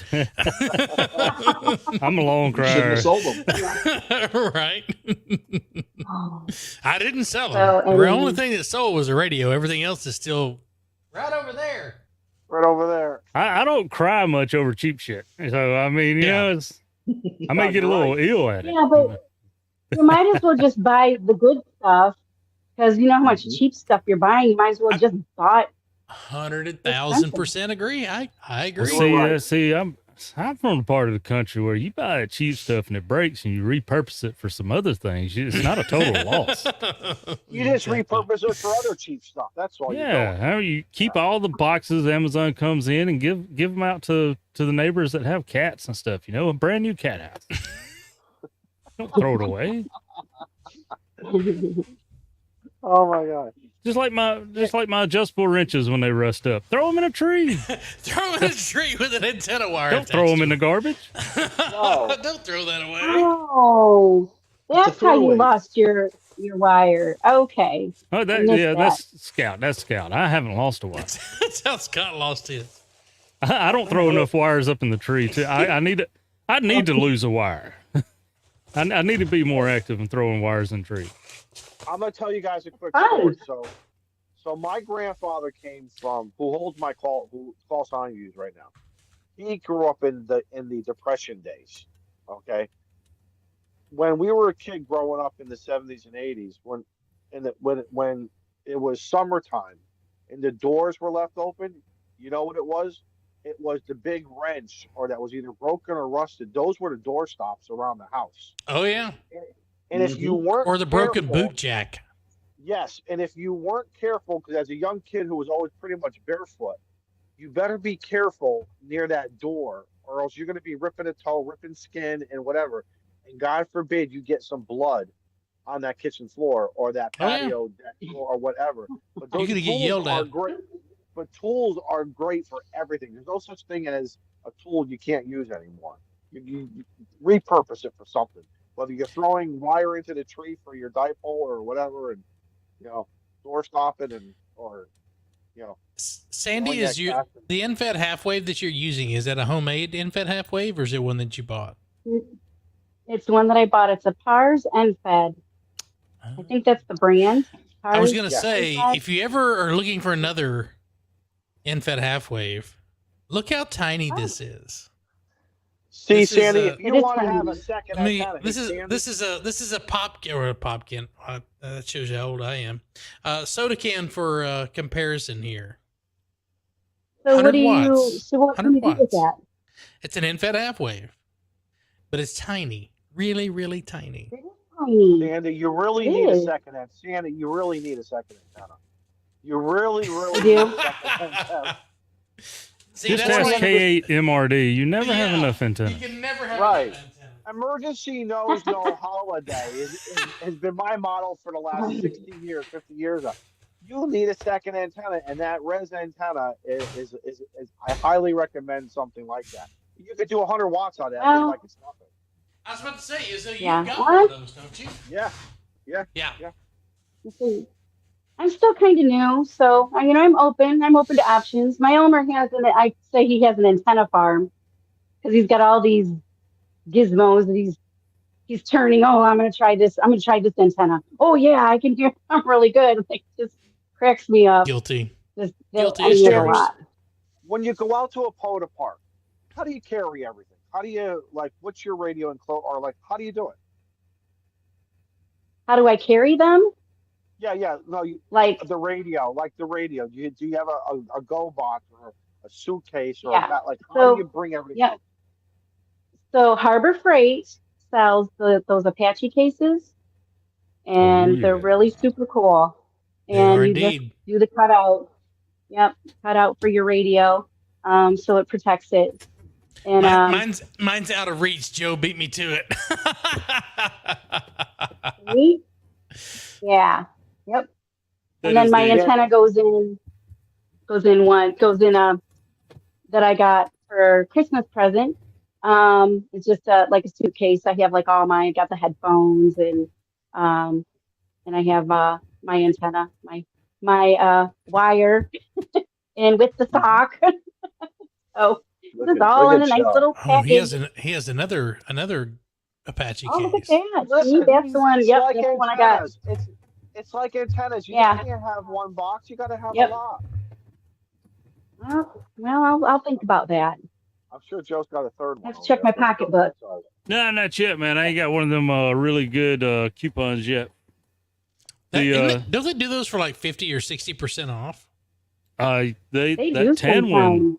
I'm a lone You shouldn't crier. have sold them. Right. I didn't sell So, them. The and- only thing that sold was a radio. Everything else is still right over there. Right over there. I don't cry much over cheap shit. So I mean, you know, I may get a little ill at it. Yeah, but you might as well just buy the good stuff because you know how much cheap stuff you're buying. You might as well just buy it. 100,000% agree. I agree. See, I'm from the part of the country where you buy cheap stuff and it breaks and you repurpose it for some other things. It's not a total loss. You just repurpose it for other cheap stuff. That's all. Yeah, how you keep all the boxes Amazon comes in and give them out to the neighbors that have cats and stuff. You know, a brand new cat house. Don't throw it away. Oh my god! Just like my adjustable wrenches when they rust up. Throw them in a tree. Throw in a tree with an antenna wire. Don't throw them in the garbage. No. Don't throw that away. Oh, that's how you throwaway. lost your wire. Okay. Oh, that's Scout. That's Scout. I haven't lost a wire. That's how Scott lost his. I don't throw enough wires up in the tree. I need to lose a wire. I need to be more active in throwing wires in trees. I'm gonna tell you guys a quick Oh. story. So my grandfather came from who holds my call sign I use right now. He grew up in the Depression days. Okay. When we were a kid growing up in the 70s and 80s, when it was summertime and the doors were left open, you know what it was? It was the big wrench or that was either broken or rusted. Those were the door stops around the house. Oh, yeah. And if you weren't Or the broken careful- boot jack. Yes, and if you weren't careful, because as a young kid who was always pretty much barefoot, you better be careful near that door, or else you're going to be ripping a toe, ripping skin, and whatever. And God forbid you get some blood on that kitchen floor or that Oh, yeah. patio deck floor or whatever. But You're those gonna get tools yelled are at. great. But tools are great for everything. There's no such thing as a tool you can't use anymore. You repurpose it for something. Whether you're throwing wire into the tree for your dipole or whatever, and door stopping or Sandy, throwing is that the NFET half wave that you're using, is that a homemade NFET half wave or is it one that you bought? It's the one that I bought. It's a Pars and Fed. I think that's the brand. I was Pars. going to say, if you ever are looking for another NFET half wave, look how tiny this is. See, This is Sandy, a- if you It is want to have tiny. a second I mean, antenna, this hey, is Sandy, this is a popkin. That shows you how old I am. Soda can for comparison here. So what 100 do you? watts. So what can you do 100 with that? It's an NFET half wave, but it's tiny, really, really tiny. Tiny. Sandy, you really need a second antenna. Sandy, you really need a second antenna. You really, really I need do. a second antenna. See, Just that's ask why K8 MRD. You never have Yeah. enough antenna. you can never have Right. enough antenna. Emergency knows no holiday has been my model for the last 60 years, 50 years. You need a second antenna, and that res antenna is I highly recommend something like that. You could do 100 watts on that, Well- like it's nothing. I was about to say, so you Yeah. got one of those, don't you? Yeah. Yeah. See, I'm still kind of new, so I'm open. I'm open to options. My Elmer I say he has an antenna farm because he's got all these gizmos that he's turning. Oh, I'm gonna try this. I'm gonna try this antenna. Oh yeah, I can do. I'm really good. Like just cracks me up. Guilty. Just Guilty I as use it a charged. lot. When you go out to a POTA park, how do you carry everything? How do you what's your radio and or how do you do it? How do I carry them? Yeah. No, Like the radio. Do you have a go box or a suitcase or Yeah. how So, do you bring everything? yeah. out? So Harbor Freight sells those Apache cases, and Oh, they're yeah. really super cool. They And are you just indeed. do the cutout. Yep, cutout for your radio, so it protects it. And Mine's out of reach. Joe beat me to it. sweet. Yeah, yep. That And then is my the- antenna goes in that I got for Christmas present. It's just like a suitcase. I have I got the headphones and I have antenna, my wire, and with the sock. So this is all in a nice little Oh, package. he has another Apache Oh, look at case. that! Listen, See, that's the one. it's Yep, like that's the one I got. antennas. It's like antennas. You Yeah. just can't have one box. You got to have a Yep. lot. Well, I'll think about that. I'm sure Joe's got a third one. I have to check my pocketbook. No, not yet, man. I ain't got one of them really good coupons yet. Don't they do those for like 50 or 60% off? They do that 10 one, sometimes.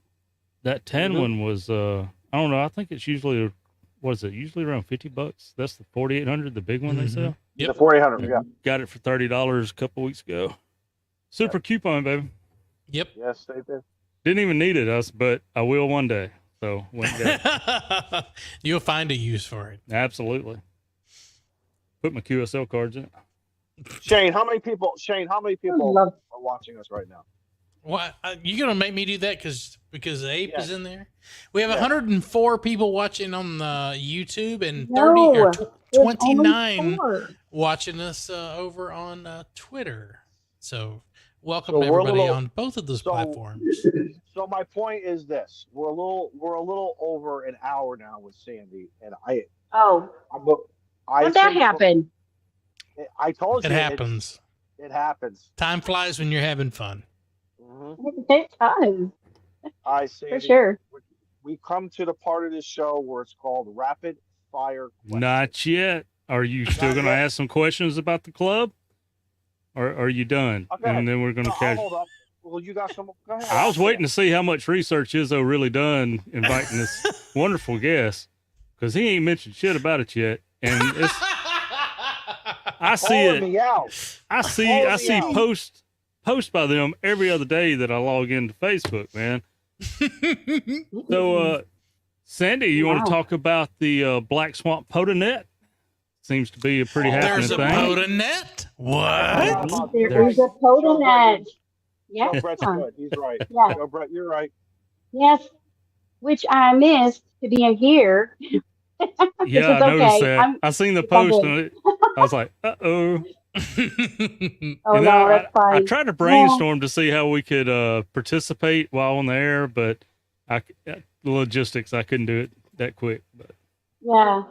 that 10 one was I don't know. I think it's usually usually around $50. That's the 4800, the big one they sell. Yep. The 4800. Yeah. Got it for $30 a couple weeks ago. Super coupon, baby. Yep. Yes, they did. Didn't even need it, but I will one day. So went and got it. You'll find a use for it. Absolutely. Put my QSL cards in it. Shane, how many people are watching us right now? What you gonna make me do that because Ape is in there? We have 104 people watching on the YouTube and 29 watching us over on Twitter. So welcome to everybody on both of those platforms. So my point is this: we're a little over an hour now with Sandy, and how'd that happen? I told you it happens. It happens. Time flies when you're having fun. It does. I see. For sure. We come to the part of this show where it's called rapid fire questions. Not yet. Are you still going to ask some questions about the club? Or are you done? Okay. And then we're going to catch. Hold up. Well, you got some. Go ahead. I was waiting to see how much research Izzo really done inviting this wonderful guest, because he ain't mentioned shit about it yet. And it's, I see it. I see post by them every other day that I log into Facebook, man. So, Sandy, you want to talk about the Black Swamp POTA net? Seems to be a pretty happening thing. There's a POTA net? What? There is a POTA net. Yes. Joe Brett's good. He's right. Yeah. Joe Brett, you're right. Yes, which I missed to being here. Yeah, I noticed that. I seen the post and I was like, uh-oh. That's fine. I tried to brainstorm to see how we could participate while on the air, but the logistics, I couldn't do it that quick. But yeah,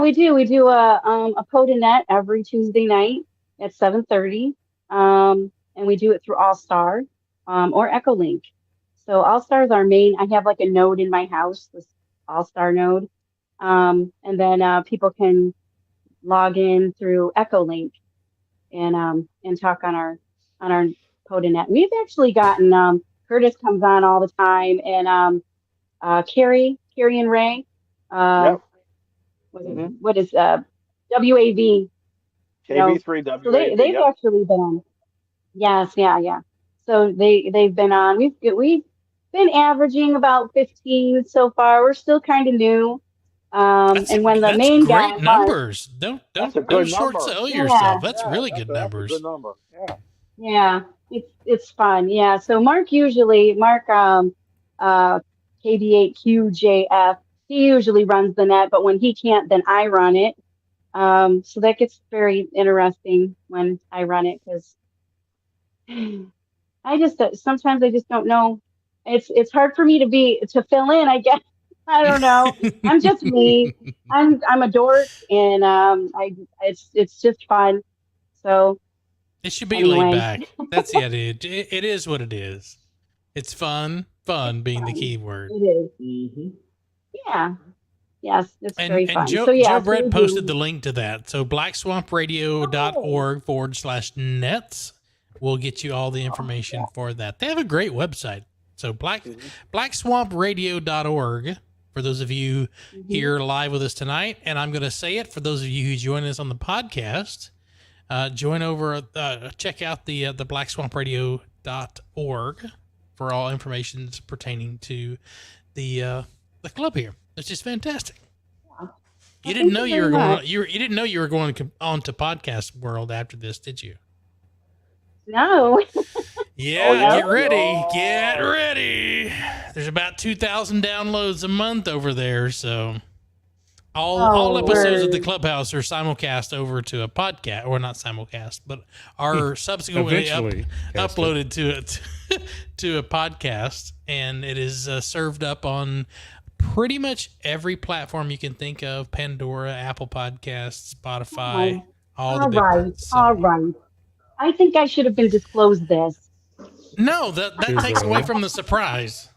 we do. We do a POTA net every Tuesday night at 7:30, and we do it through All Star or Echolink. So All Star is our main. I have like a node in my house, this All Star node, and then people can log in through Echolink and talk on our POTA net. We've actually gotten Curtis comes on all the time, and Carrie and Ray. What is WAV? KB3 So they've actually been on. Yes, yeah. So they've been on. We've been averaging about 15 so far. We're still kind of new. And when the main guy, great numbers. Don't short sell yourself. That's really good numbers. That's a good number. Yeah, it's fun. Yeah. So Mark KB8QJF, he usually runs the net, but when he can't, then I run it. So that gets very interesting when I run it, because sometimes I just don't know. It's hard for me to fill in, I guess. I don't know. I'm just me. I'm a dork, and it's just fun. So it should be laid back. That's it. It is what it is. It's fun being the key word. It is. Mm-hmm. Yeah. Yes, it's very fun. And Joe Brett posted the link to that. So blackswampradio.org/nets will get you all the information for that. They have a great website. So blackswampradio.org for those of you here live with us tonight. And I'm going to say it for those of you who join us on the podcast. Join over, check out the blackswampradio.org for all information pertaining to the club here. It's just fantastic. You didn't know you were going. You didn't know you were going on to podcast world after this, did you? No. Yeah, get ready. There's about 2,000 downloads a month over there, so All episodes of the word. Clubhouse are simulcast over to a podcast, or not simulcast, but are subsequently Eventually cast uploaded to a podcast, and it is served up on pretty much every platform you can think of: Pandora, Apple Podcasts, Spotify, all the All big right. ones. So- All right. I think I should have been disclosed this. No, that Is, takes away from the surprise.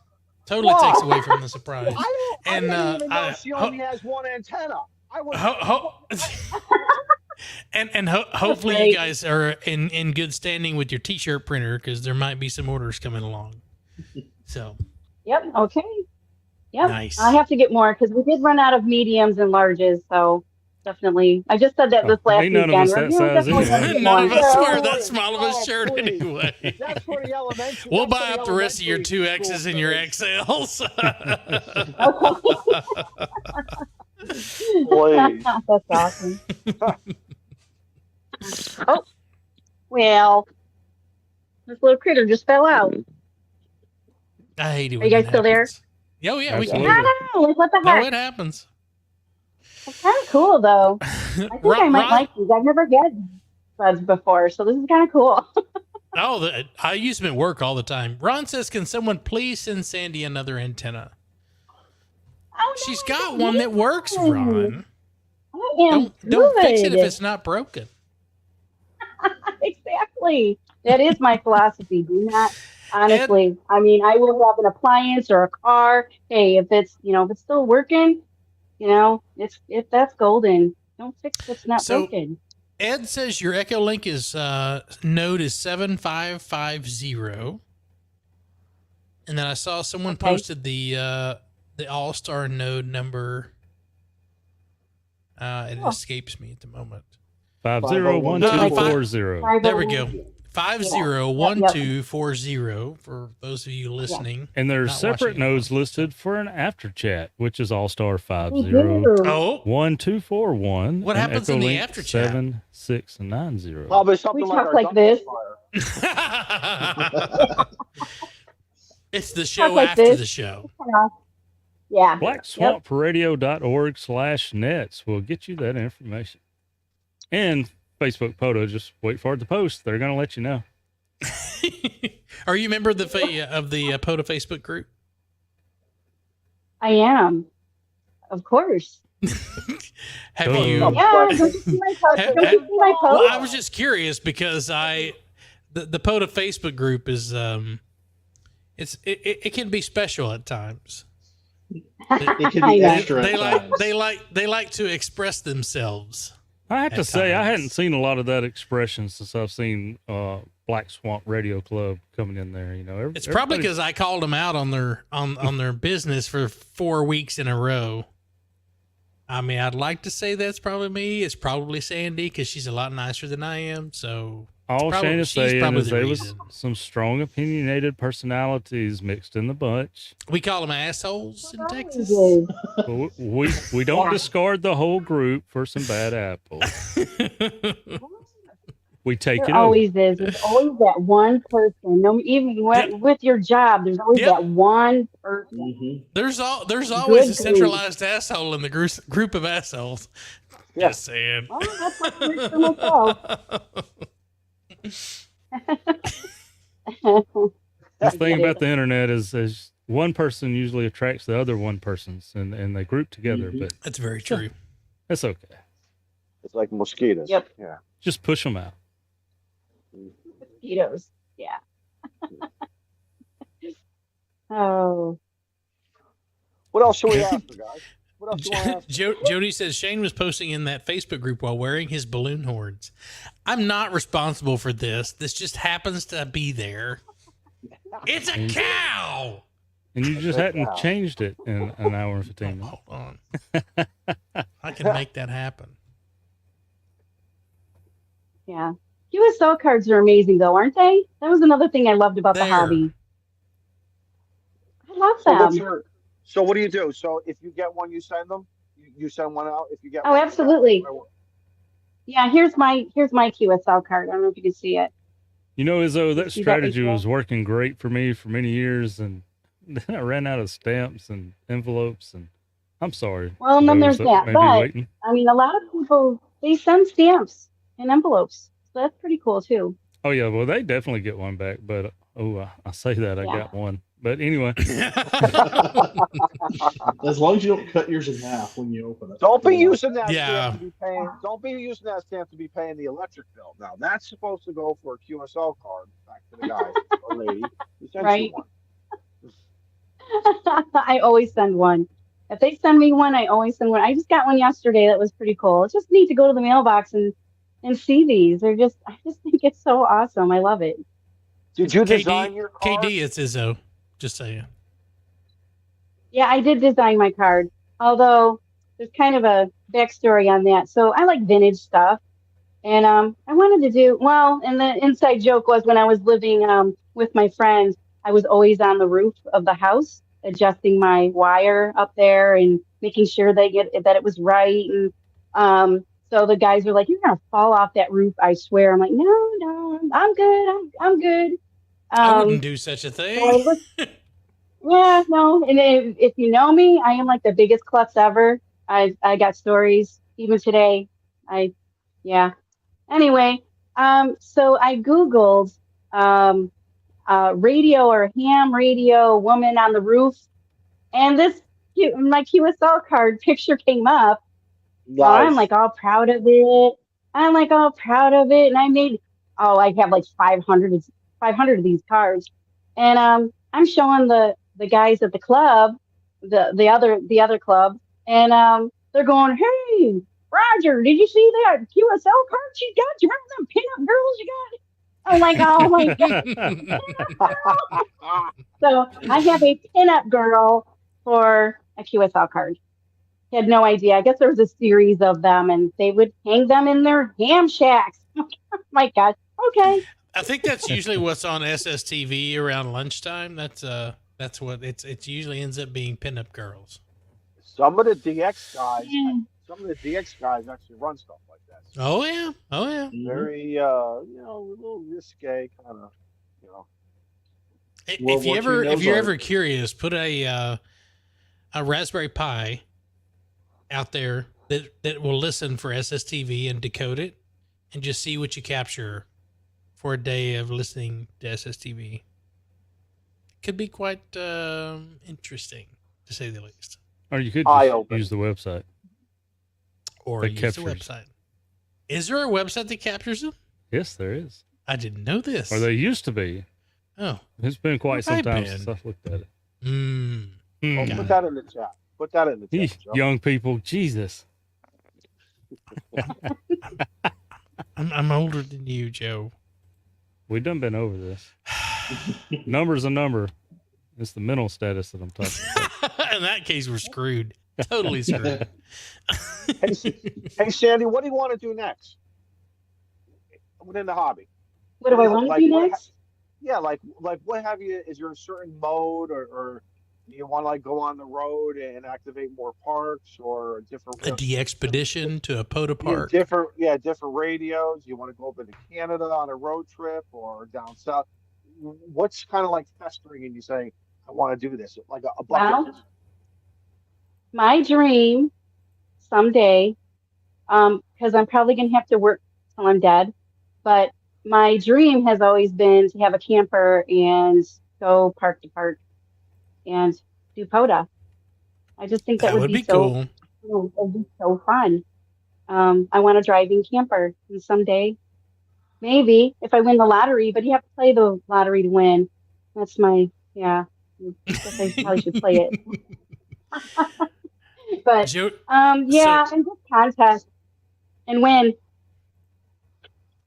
Totally Whoa. takes away from the surprise. I And, didn't even know I- she only has one antenna. I was. Hopefully Okay. you guys are in good standing with your t-shirt printer, because there might be some orders coming along. So Yep. Okay. Yep. Nice. I have to get more because we did run out of mediums and larges. So definitely. I just said that this last ain't none of us weekend. that size definitely anyway. have to get none of more. us No. wear that small of a Oh, shirt please. anyway. That's for the elementary. We'll that's buy for up the rest of your two elementary X's school and your kids. XLs. Please. That's awesome. Oh, well, this little critter just fell out. I hate it. Are when you guys that still there? happens. Oh yeah, we can. Absolutely. hear you. No, like what the No, heck? it happens. It's kind of cool though. I think I might like these. I've never had buds before, so this is kind of cool. I use them at work all the time. Ron says, "Can someone please send Sandy another antenna?" Oh, no, She's I got don't one need that works, one. Ron. I am Don't fix it good. if it's not broken. Exactly. That is my philosophy. Do not, honestly. I mean, I will have an appliance or a car. Hey, if it's if it's still working, if that's golden. Don't fix what's not So- broken. Ed says your Echo Link is node is 7550, and then I saw someone Okay. posted the All-Star node number. It Oh. escapes me at the moment. 501240. There we go. 501240 for those of you listening. And there's Not separate watching. nodes listed for an after chat, which is All-Star 50. Oh, 1241. What and happens in the Echolink after chat? 7690. Probably something We like talk our like Dumpster this. fire. it's the show like after this. the show. Yeah. BlackSwampRadio.org/nets will get you that information. And Facebook POTA, just wait for it to post. They're going to let you know. Are you a member of the POTA Facebook group? I am. Of course. Have Duh. you? Yeah. Don't you see my post? Have- Don't you see my Well, post? I was just curious because the POTA Facebook group is it can be special at times. It can I be know. extra. They at like times. they like to express themselves. I have to At say, I times. hadn't seen a lot of that expression since I've seen Black Swamp Radio Club coming in there. It's probably everybody- because I called them out on their on their business for 4 weeks in a row. I mean, I'd like to say that's probably me. It's probably Sandy because she's a lot nicer than I am. So all probably- Shane is she's saying probably is the there was reason. some strong opinionated personalities mixed in the bunch. we call them assholes in Texas. But we don't discard the whole group for some bad apples. We take There it over. always is. There's always that one person. No, even with your job, there's always Yep. that one person. Mhm. There's always a grief. centralized asshole in the group of assholes. Yeah. Just saying. Well, that's what works for myself. The thing about the internet is one person usually attracts the other one persons and they group together, Mhm. but That's very true. it's okay. It's like mosquitoes. Yep. Yeah. Just push them out. Mosquitoes. Yeah. Oh. What else should we ask her, guys? What else do you want to ask? Jody says Shane was posting in that Facebook group while wearing his balloon horns. I'm not responsible for this. This just happens to be there. It's a cow. And you just Wow. hadn't changed it in an hour and 15 minutes. Hold on. I can make that happen. Yeah. QSL cards are amazing, though, aren't they? That was another thing I loved about the They hobby. I love So, what's them. your, so what do you do? So if you get one, you send them. You send one out. If you get Oh, one, absolutely. Yeah, here's my QSL card. I don't know if you can see it. You know, Izzo, that See that strategy visual? was working great for me for many years, and then I ran out of stamps and envelopes, and I'm sorry. Well, and then there's that. Maybe But waiting. I mean, a lot of people they send stamps and envelopes, so that's pretty cool too. Oh yeah, well they definitely get one back, but I say that I Yeah. got one. But anyway, As long as you don't cut yours in half when you open it. Don't be you know. using that Yeah. stamp to be paying. Don't be using that stamp to be paying the electric bill. Now that's supposed to go for a QSL card back to the guy or lady who sent Right. you one. I always send one. If they send me one, I always send one. I just got one yesterday that was pretty cool. It's just neat to go to the mailbox and see these. I just think it's so awesome. I love it. Did you design your card? KD, it's Izzo. Just saying. Yeah, I did design my card. Although there's kind of a backstory on that. So I like vintage stuff. And I wanted to do well, and the inside joke was when I was living with my friends, I was always on the roof of the house, adjusting my wire up there and making sure that it was right. And so the guys were like, "You're gonna fall off that roof, I swear." I'm like, "No, I'm good. I'm good." I wouldn't do such a thing. So yeah, no. And if you know me, I am like the biggest klutz ever. I got stories even today. Yeah. Anyway, so I Googled radio or ham radio woman on the roof, and my QSL card picture came up. Nice. So I'm like all proud of it. And I have like 500 of these cards, and I'm showing the guys at the club, the other club, and they're going, "Hey, Roger, did you see that QSL card she got? You remember them pinup girls you got?" I'm like, "Oh my God." So I have a pinup girl for a QSL card. Had no idea. I guess there was a series of them, and they would hang them in their ham shacks. My God. Okay. I think that's usually what's on SSTV around lunchtime. That's what it usually ends up being pinup girls. Some of the DX guys actually run stuff like that. So Oh yeah. very a little risque kind of, If you're ever curious, put a Raspberry Pi out there that will listen for SSTV and decode it, and just see what you capture for a day of listening to SSTV. Could be quite interesting, to say the least. or you could just use the website. Or use the website. Is there a website that captures them? Yes, there is. I didn't know this. Or they used to be. Oh. It's been quite some time since I've looked at it. Well, put that in the chat. Put that in the chat, Joe. Young people, Jesus. I'm older than you, Joe. We done been over this. Number's a number. It's the mental status that I'm talking about. In that case, we're screwed. Totally screwed. Hey, Sandy, what do you want to do next within the hobby? What do I want to do next? Like what have you? Is there a certain mode, or you want to like go on the road and activate more parks, or a DXpedition to a POTA park? Different radios. You want to go up into Canada on a road trip or down south? What's kind of like festering in you saying, I want to do this, like a bucket list? My dream someday, because I'm probably going to have to work till I'm dead, but my dream has always been to have a camper and go park to park and do POTA. I just think that would be so cool. It would be so fun. I want a driving camper, and someday, maybe if I win the lottery, but you have to play the lottery to win. That's my I guess I probably should play it. But and just contest and win.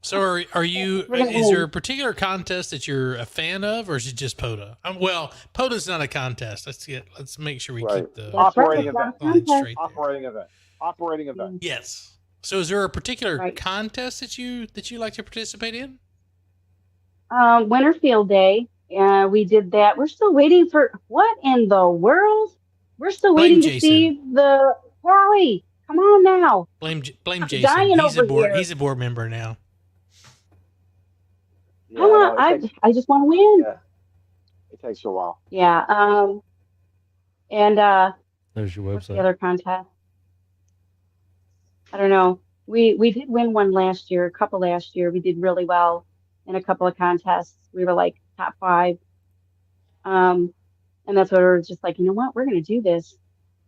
So are you? Is there a particular contest that you're a fan of, or is it just POTA? Well, POTA's not a contest. Let's make sure we keep the operating event. Operating event. Yes. So is there a particular contest that you like to participate in? Winter Field Day. We did that. We're still waiting for what in the world? We're still waiting to see the rally. Come on now. Blame Jason. He's a board member now. Come on, I just want to win. Yeah. It takes a while. Yeah. And There's your What's the website. other contest? I don't know. We did win one last year, a couple last year. We did really well in a couple of contests. We were like top 5. And that's what we were just like, you know what? We're going to do this.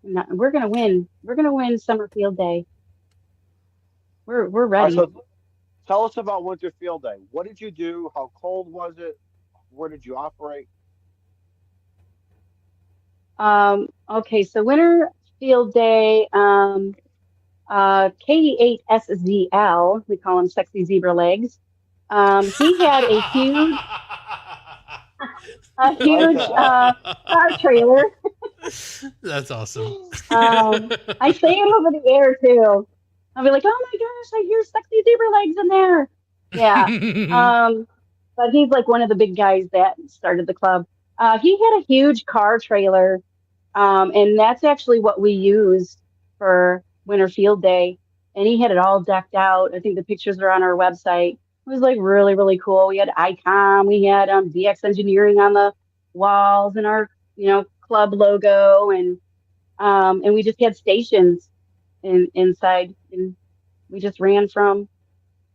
We're going to win. We're going to win Summer Field Day. We're All right, ready. so tell us about Winter Field Day. What did you do? How cold was it? Where did you operate? Okay, so Winter Field Day, KD8SZL, we call him Sexy Zebra Legs. He had a huge car trailer. That's awesome. I say it over the air too. I'll be like, oh my gosh, I hear Sexy Zebra Legs in there. Yeah. But he's like one of the big guys that started the club. He had a huge car trailer, and that's actually what we used for Winter Field Day. And he had it all decked out. I think the pictures are on our website. It was like really, really cool. We had ICOM, we had DX Engineering on the walls, and our club logo, and we just had stations inside, and we just ran from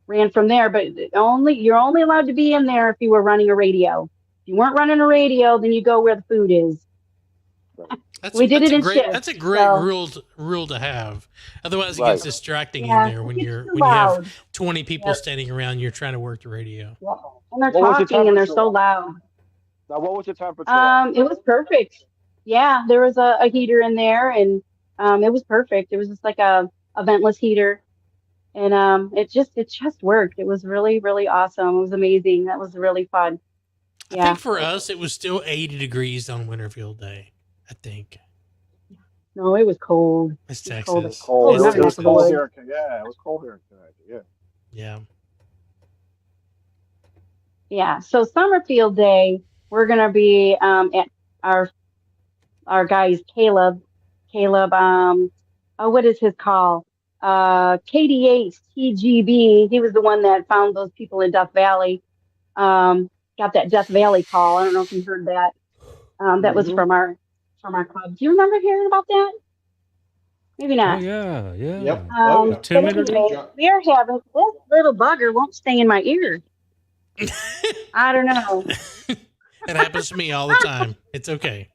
there. But you're only allowed to be in there if you were running a radio. If you weren't running a radio, then you go where the food is. We did it in shifts. That's a great rule to have. Otherwise, it gets distracting in there when you have 20 people standing around. You're trying to work the radio. Yeah. And they're talking and they're so loud. Now, what was the temperature? It was perfect. Yeah, there was a heater in there, and it was perfect. It was just like a ventless heater, and it just worked. It was really, really awesome. It was amazing. That was really fun. I think for us, it was still 80 degrees on Winter Field Day. I think. No, it was cold. It's Texas. Cold. It was cold here. Yeah, it was cold here in Connecticut. Yeah. Yeah. So Summer Field Day, we're gonna be at our guy's Caleb. What is his call? KD8 TGB. He was the one that found those people in Death Valley. Got that Death Valley call. I don't know if you heard that. That was from our club. Do you remember hearing about that? Maybe not. Oh, yeah. Yep. We're having this little bugger won't stay in my ear. I don't know. It happens to me all the time. It's okay.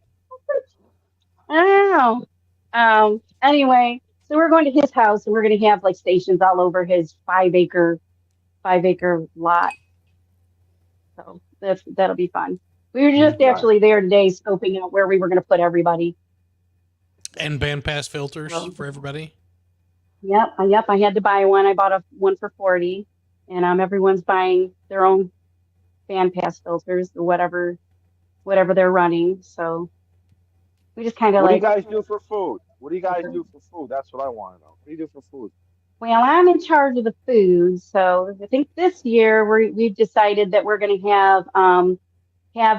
I don't know. Anyway, so we're going to his house, and we're going to have like stations all over his 5-acre lot. So that'll be fun. We were just actually there today scoping out where we were going to put everybody. And bandpass filters for everybody? Yep. I had to buy one. I bought one for $40, and everyone's buying their own bandpass filters or whatever they're running. So we just kind of What do you guys do for food? That's what I want to know. What do you do for food? Well, I'm in charge of the food. So I think this year we've decided that we're going to have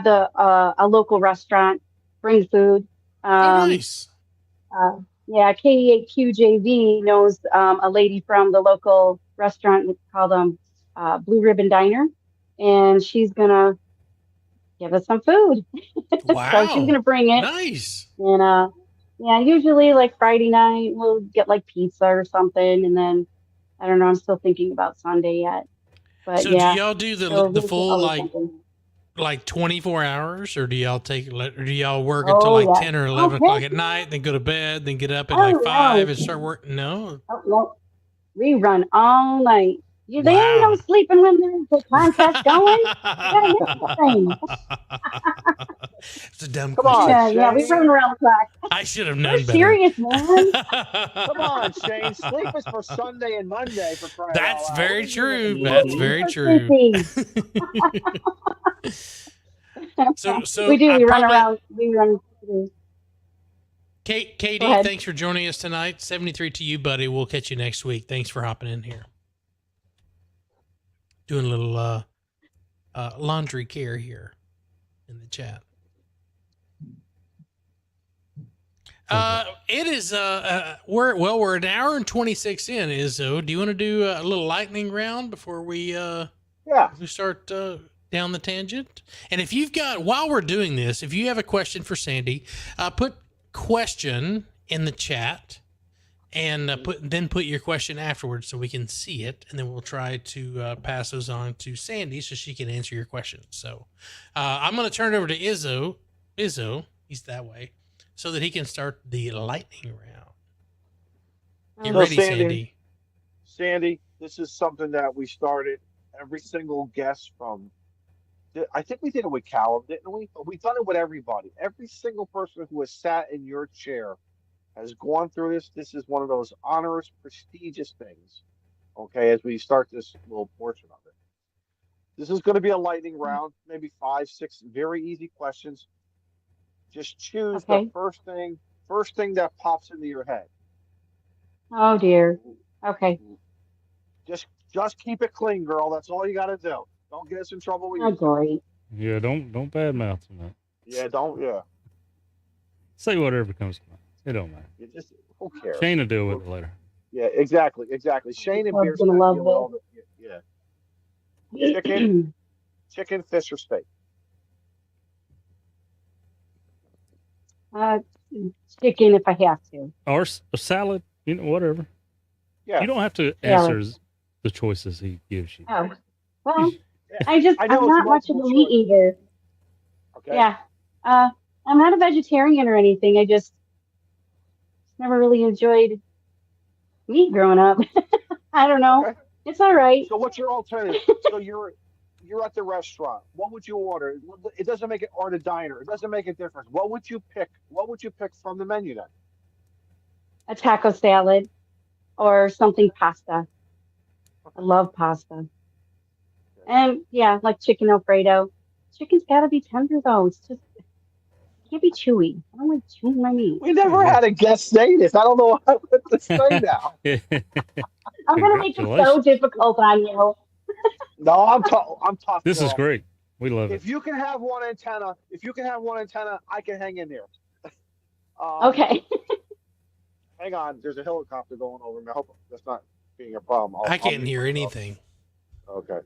a local restaurant bring food. Nice. KD8QJV knows a lady from the local restaurant called Blue Ribbon Diner, and she's gonna give us some food. Wow. So she's gonna bring it. Nice. And usually like Friday night we'll get like pizza or something, and then I don't know. I'm still thinking about Sunday yet. But so do y'all do the full like 24 hours, or do y'all work until like 10 or 11 o'clock at night, then go to bed, then get up at 5 and start working? No. No. We run all night. There ain't no sleeping when there's the contest going. It's a dumb Come on, question. Yeah, we run around the clock. I should have known better. Serious, man. Come on, Shane. Sleep is for Sunday and Monday for crying That's out loud. very true. That's very true. So we do. We run around. We run. KD, thanks for joining us tonight. 73 to you, buddy. We'll catch you next week. Thanks for hopping in here. Doing a little laundry care here in the chat. It is we're an hour and 26 in. Izzo, do you want to do a little lightning round before we start down the tangent? And if you've got, while we're doing this, if you have a question for Sandy, put question in the chat and put your question afterwards so we can see it, and then we'll try to pass those on to Sandy so she can answer your questions. So I'm going to turn it over to Izzo, he's that way, so that he can start the lightning round. Get ready, Sandy. Sandy, this is something that we started every single guest from. I think we did it with Callum, didn't we? But we've done it with everybody. Every single person who has sat in your chair has gone through this. This is one of those onerous, prestigious things. Okay, as we start this little portion of it. This is going to be a lightning round, maybe 5, 6 very easy questions. Just choose the first thing that pops into your head. Oh dear. Okay. Just keep it clean, girl. That's all you got to do. Don't get us in trouble with you. Great. Yeah, don't badmouth them. Yeah, don't. Yeah. Say whatever comes to mind. It don't matter. Who cares? Shane will deal with it later. Yeah, exactly. Shane and Pierce gonna love this. Yeah. Chicken, fish, or steak? Chicken if I have to. Or a salad, whatever. Yeah. You don't have to answer the choices he gives you. Oh, well, I'm not much of a meat eater. Okay. Yeah. I'm not a vegetarian or anything. I just never really enjoyed meat growing up. I don't know. Okay. It's all right. So what's your alternative? So you're at the restaurant. What would you order? It doesn't make it, or the diner. It doesn't make a difference. What would you pick? What would you pick from the menu then? A taco salad or something pasta. I love pasta. And yeah, like chicken Alfredo. Chicken's gotta be tender though. It's just can't be chewy. I don't like chewing my meat. We never had a guest say this. I don't know what to say now. I'm gonna make it so difficult on you. No, I'm tough. This is great. We love it. If you can have one antenna, I can hang in there. Okay. Hang on. There's a helicopter going over me. I hope that's not being a problem. I can't hear anything. Okay.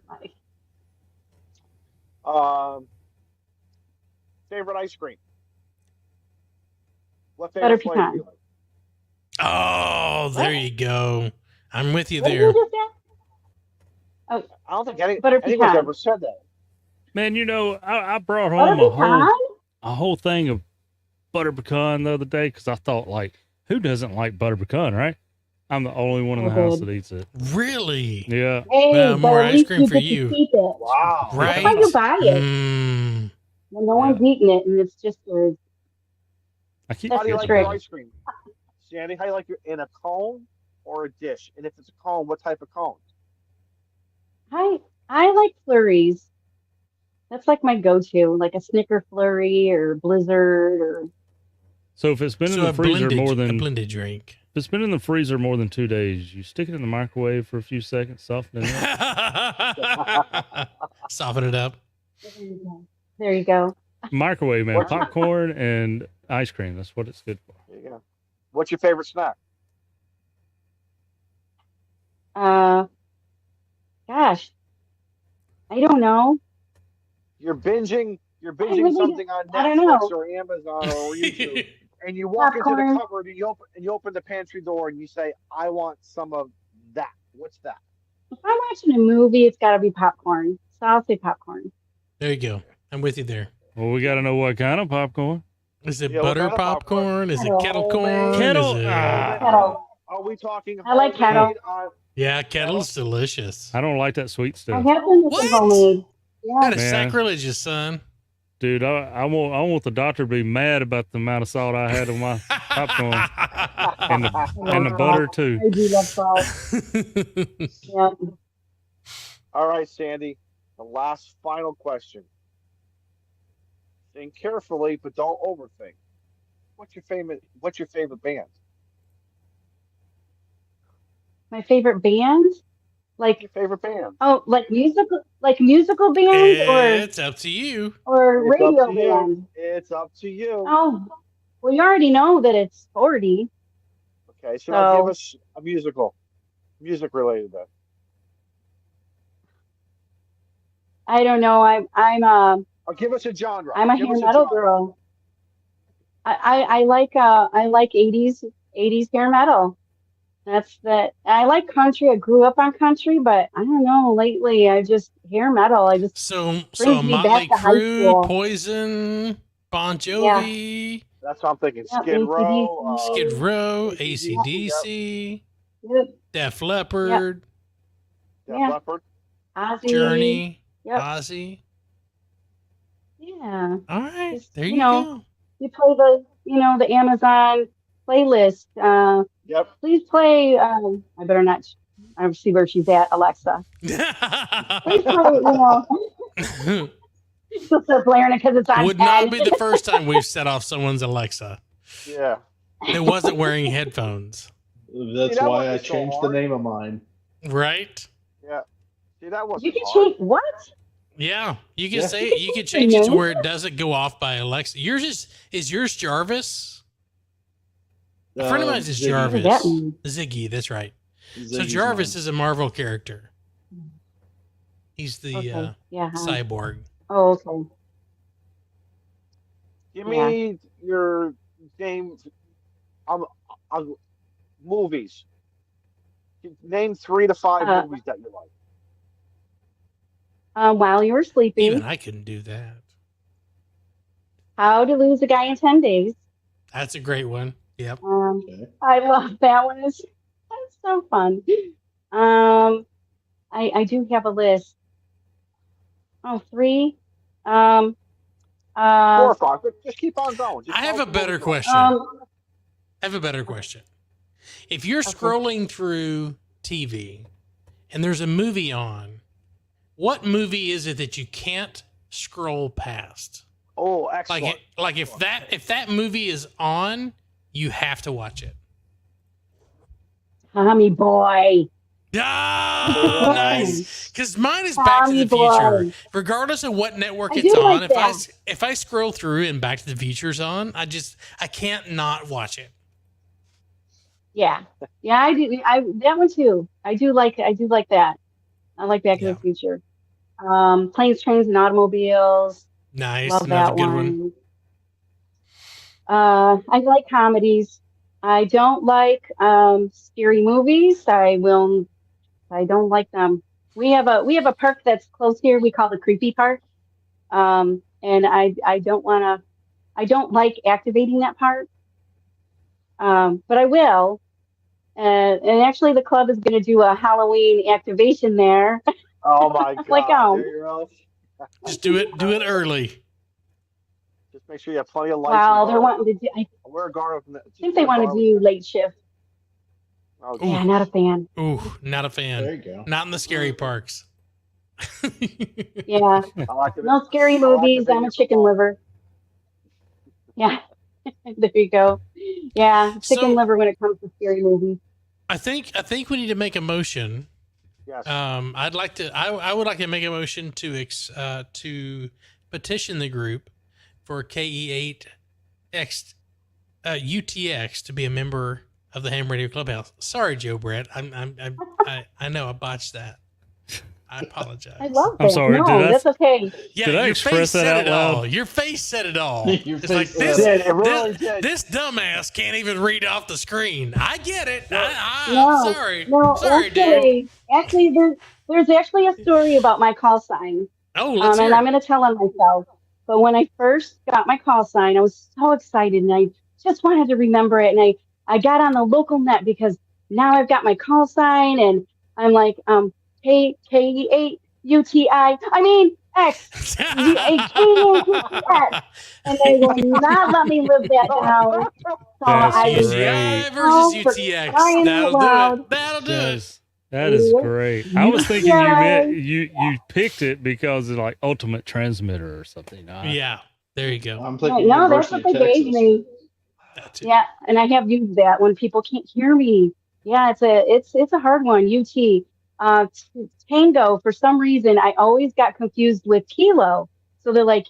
Favorite ice cream? What favorite flavor do you like? Oh, there you go. I'm with you what there. Did you just say? Oh, I don't think anyone's ever said that. Man, I brought home a whole thing of butter pecan the other day because I thought, who doesn't like butter pecan, right? I'm the only one in the house that eats it. Really? Yeah. Hey, more ice cream for you. Wow. Right? That's why you buy it. When no one's eating it, and it's just good. How do you like your ice cream? Sandy, how do you like your in a cone or a dish? And if it's a cone, what type of cone? I like flurries. That's like my go-to, like a Snicker flurry or Blizzard or. So if it's been in the freezer more than a blended drink. If it's been in the freezer more than 2 days, you stick it in the microwave for a few seconds, soften it up. Soften it up. There you go. Microwave, man. Popcorn and ice cream. That's what it's good for. There you go. What's your favorite snack? Gosh, I don't know. You're binging something on Netflix or Amazon or YouTube, and you walk into the cupboard and you open the pantry door and you say, "I want some of that." What's that? If I'm watching a movie, it's got to be popcorn. So I'll say popcorn. There you go. I'm with you there. Well, we got to know what kind of popcorn. Is it butter popcorn? Is it kettle corn? Kettle. Kettle. Are we talking? I like kettle. Yeah, kettle's delicious. I don't like that sweet stuff. I have them with homemade. Yeah. That is sacrilegious, son. Dude, I want the doctor to be mad about the amount of salt I had on my popcorn and the butter too. I do love salt. Yeah. All right, Sandy. The last final question. Think carefully, but don't overthink. What's your favorite band? My favorite band? Like your favorite band? Oh, like musical bands, or it's up to you. Or radio band. It's up to you. Oh, well, you already know that it's 40. Okay, so now give us a music related then. I don't know. Or give us a genre. I'm a hair metal girl. I like 80s hair metal. That's that. I like country. I grew up on country, but I don't know. Lately, I just hair metal. I just So brings me Motley back to high Crue, school. Poison, Bon Yeah. Jovi, That's what I'm thinking. Yep. Skid Row. Skid Row, AC/DC, AC/DC, Yep. Def Yep. Leppard, Def Yeah. Leppard. Ozzy. Journey, Yep. Ozzy. Yeah. All right, Just, there you go. you play the Amazon playlist. Yep. Please play. I better not. I see where she's at, Alexa. Please play. She'll start blaring it because it's on Would 10. not be the first time we've set off someone's Alexa Yeah. that wasn't wearing headphones. That's that why I wasn't so changed the hard. name of mine. Right? Yeah. See, that wasn't You can hard. change what? Yeah. You can Yeah. say you can change it to where it doesn't go off by Alexa. Yours is yours Jarvis? A friend of mine is Ziggy. Jarvis. What does that mean? Ziggy, that's right. So Ziggy's Jarvis mine. is a Marvel character. He's the Okay. Yeah. cyborg. Oh, okay. Give me your name. Movies. Name 3 to 5 movies that you like. While you were sleeping. Even I couldn't do that. How to Lose a Guy in 10 Days. That's a great one. Yep. Okay. I love that one. It's so fun. I do have a list. Oh, 3. 4 or 5. Just keep on going. I have a better question. I have a better question. If you're scrolling through TV and there's a movie on, what movie is it that you can't scroll past? Oh, excellent. Like if that movie is on, you have to watch it. Tommy Boy. Oh, nice. Because mine is Back to the Future. Regardless of what network it's on, if I scroll through and Back to the Future's on, I can't not watch it. Yeah, I do. That one too. I do like that. I like Back to the Future. Planes, Trains, and Automobiles. Nice, Love another that good one. I like comedies. I don't like scary movies. I don't like them. We have a park that's close here. We call the Creepy Park. And I don't like activating that park. But I will. And actually, the club is going to do a Halloween activation there. Oh my God! Like, just do it early. Just make sure you have plenty of lights. Well, they're wanting to do. I think they want to do late shift. Oh, yeah, not a fan. Ooh, not a fan. There you go. Not in the scary parks. Yeah, no scary movies. I'm a chicken liver. Yeah, there you go. Yeah, chicken liver when it comes to scary movies. I think we need to make a motion. Yes. I would like to make a motion to petition the group for KE8X UTX to be a member of the Ham Radio Clubhouse. Sorry, Joe Brett. I know I botched that. I apologize. I love that. I'm sorry. No, that's okay. Yeah, did I your express face that said out it all. loud? Your face said it all. Your It's face like said this. it. It really did. This dumbass can't even read off the screen. I get it. I'm No, sorry. No, sorry, dude. actually, there's actually a story about my call sign. Oh, let's hear and it. I'm going to tell on myself. But when I first got my call sign, I was so excited, and I just wanted to remember it. And I got on the local net because now I've got my call sign, and I'm like, K8 UTI. I mean X. K8 and they will not let me live that down. So That's I was great. versus UTX. crying That'll loud. do it. That'll do it. That is great. I was thinking you meant you picked it because of like ultimate transmitter or something. Yeah, there you go. I'm thinking no, that's University what they of gave Texas. me. That's it. Yeah, and I have used that when people can't hear me. Yeah, it's a hard one. UT. Tango, for some reason, I always got confused with Kilo. So they're like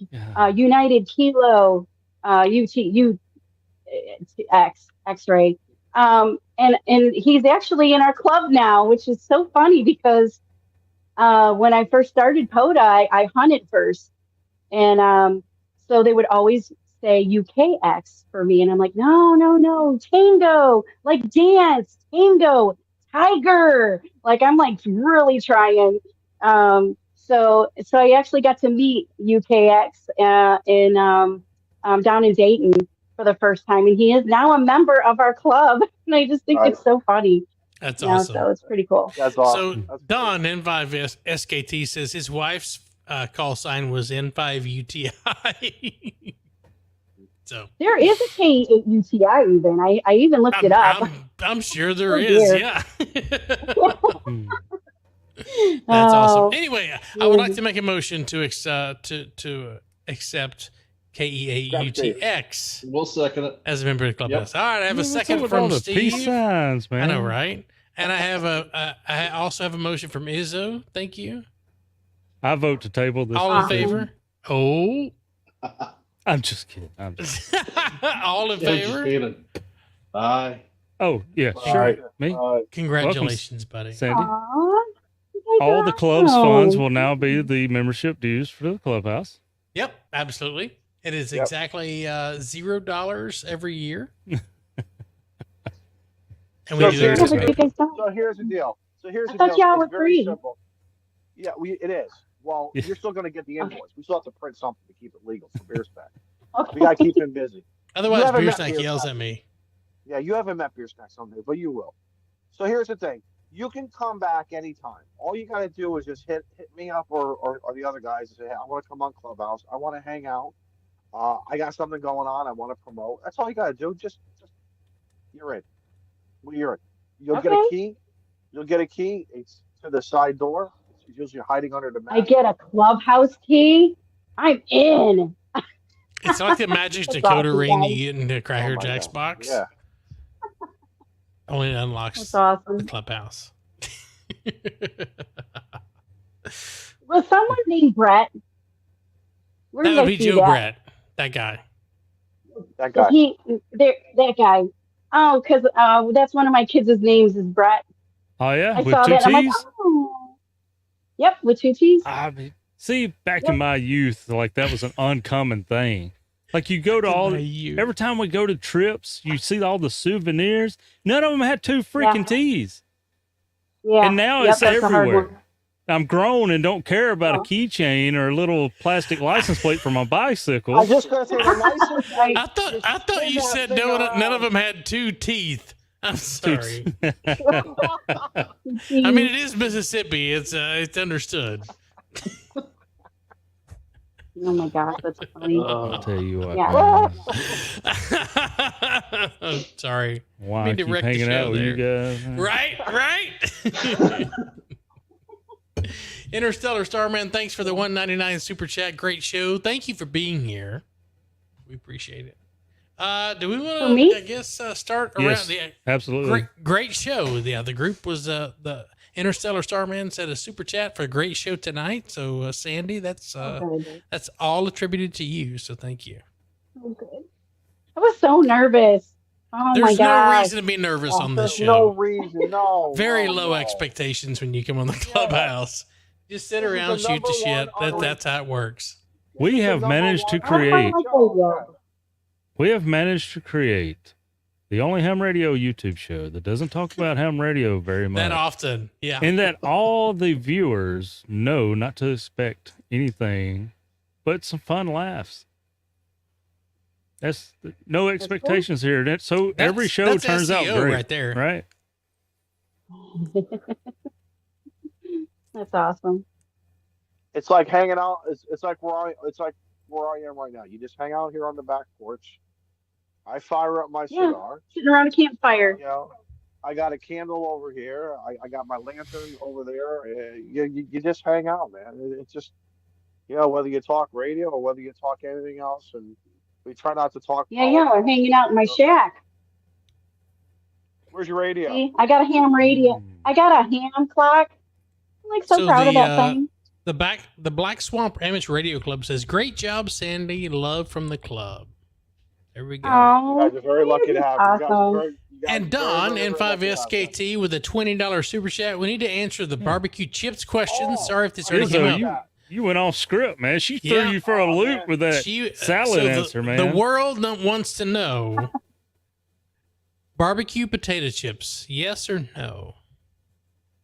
United Kilo, X-ray. And he's actually in our club now, which is so funny because when I first started POTA, I hunted first. And so they would always say UKX for me. And I'm like, no, tango, like dance, tango, tiger. Like I'm like really trying. So I actually got to meet UKX down in Dayton for the first time, and he is now a member of our club. And I just think it's so funny. That's awesome. So it's pretty cool. That's awesome. So Don N5 SKT says his wife's call sign was N5 UTI. So there is a K8 UTI even. I even looked it up. I'm sure there is. Yeah. That's awesome. Anyway, I would like to make a motion to accept KE8 UTX. We'll second it As a member of the Clubhouse. Yep. All right, I have a second all from the Steve. peace signs, man. I know, right? And I have I also have a motion from Izzo. Thank you. I vote to table this. All in favor? Oh. I'm just kidding. All in Yeah, just favor? kidding. Bye. Oh, yeah, All sure. right. Me, Congratulations, buddy. Sandy. Aww. All the club's funds will now be the membership dues for the clubhouse. Yep, absolutely. It is exactly $0 every year. And we do here's this. the deal. So here's the deal. I thought y'all were It's very free. simple. Yeah, it is. Well, you're still going to get the invoice. We still have to print something to keep it legal for Beer Snack. We got to keep him busy. Otherwise, haven't Beer met Snack Beer yells Snack. at me. Yeah, you haven't met Beer Snack someday, but you will. So here's the thing. You can come back anytime. All you got to do is just hit me up or the other guys and say, hey, I want to come on Clubhouse. I want to hang out. I got something going on. I want to promote. That's all you got to do. Just you're in. Well, you're in. You'll get a key. You'll get a key. It's to the side door. It's usually hiding under the mat. I get a Clubhouse key. I'm in. It's like the Magic That's Dakota awesome, ring guys. you get in the Cracker my Jacks God. box. Yeah. Only it unlocks That's awesome. the Clubhouse. Was someone named Brett? Where That did would I be see Joe that? Brett. That guy. That guy. That guy. Oh, because that's one of my kids' names is Brett. Oh, yeah? I With saw two that. And I'm like, T's? oh. Yep, with 2 T's. I mean, see, back in my youth, like that was an uncommon thing. Like you go to every time we go to trips, you see all the souvenirs. None of them had 2 freaking T's. Yeah. And now Yep, it's that's a hard everywhere. one. I'm grown and don't care about a keychain or a little plastic license plate for my I bicycle. was just going to say the license. I thought you said none of them had 2 teeth. I'm sorry. I mean, it is Mississippi. It's understood. Oh my gosh, that's funny. I'll tell you what. Yeah. Man. I'm sorry. Why I Need to keep wreck the hanging show out with you guys? Right. Interstellar Starman, thanks for the $1.99 super chat. Great show. Thank you for being here. We appreciate it. Do we want to, I guess, start around Yes, absolutely. Great show. Yeah, the group was the Interstellar Starman said a super chat for a great show tonight. So Sandy, that's all attributed to you. So thank you. Oh, good. I was so nervous. Oh There's my god. no reason to be nervous on this show. No reason. No. Very no, low no. expectations when you come on the Clubhouse. Just sit This is around, the shoot the number shit. one That's how it works. We have managed to create. We have managed to create the only ham radio YouTube show that doesn't talk about ham radio very much. That often, yeah. And that all the viewers know not to expect anything but some fun laughs. That's no expectations here. Every show that's turns out SEO great. right there. Right? That's awesome. It's like hanging out. It's like where I am right now. You just hang out here on the back porch. I fire up my cigar. Sitting around a campfire. You know, I got a candle over here. I got my lantern over there. You just hang out, man. It's just, whether you talk radio or whether you talk anything else, and we try not to talk. Yeah, we're hanging out in my shack. Where's your radio? See, I got a ham radio. I got a ham clock. I'm like so proud of that thing. The Black Swamp Amateur Radio Club says, "Great job, Sandy. Love from the club." There we go. Oh, you guys are very lucky to have awesome. And Don N5SKT with a $20 super chat. We need to answer the barbecue chips question. Sorry if this already came up. You went off script, man. She threw you for a loop with that salad answer, man. The world wants to know: barbecue potato chips, yes or no?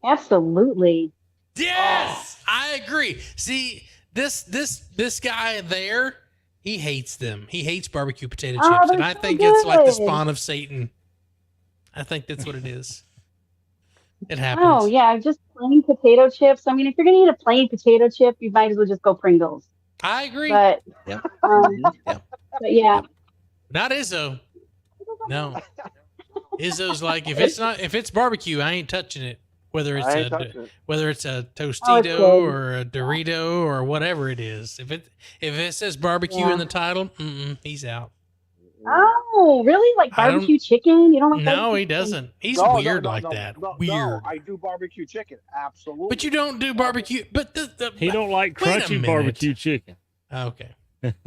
Absolutely. Yes, I agree. See, this guy there, he hates them. He hates barbecue potato chips, and I think it's like the spawn of Satan. I think that's what it is. It happens. Oh yeah, just plain potato chips. I mean, if you're gonna eat a plain potato chip, you might as well just go Pringles. I agree. But Yep. but yeah, Not Izzo. No. Izzo's like, if it's barbecue, I ain't touching it. Whether it's a Tostito or a Dorito or whatever it is. If it says barbecue in the title, he's out. Oh, really? Like barbecue chicken? You don't like No, barbecue he doesn't. He's No, weird no, like no, that. no, Weird. No, I do barbecue chicken. Absolutely. But you don't do barbecue. But he don't like wait a crunchy minute. barbecue chicken. Okay. Yes.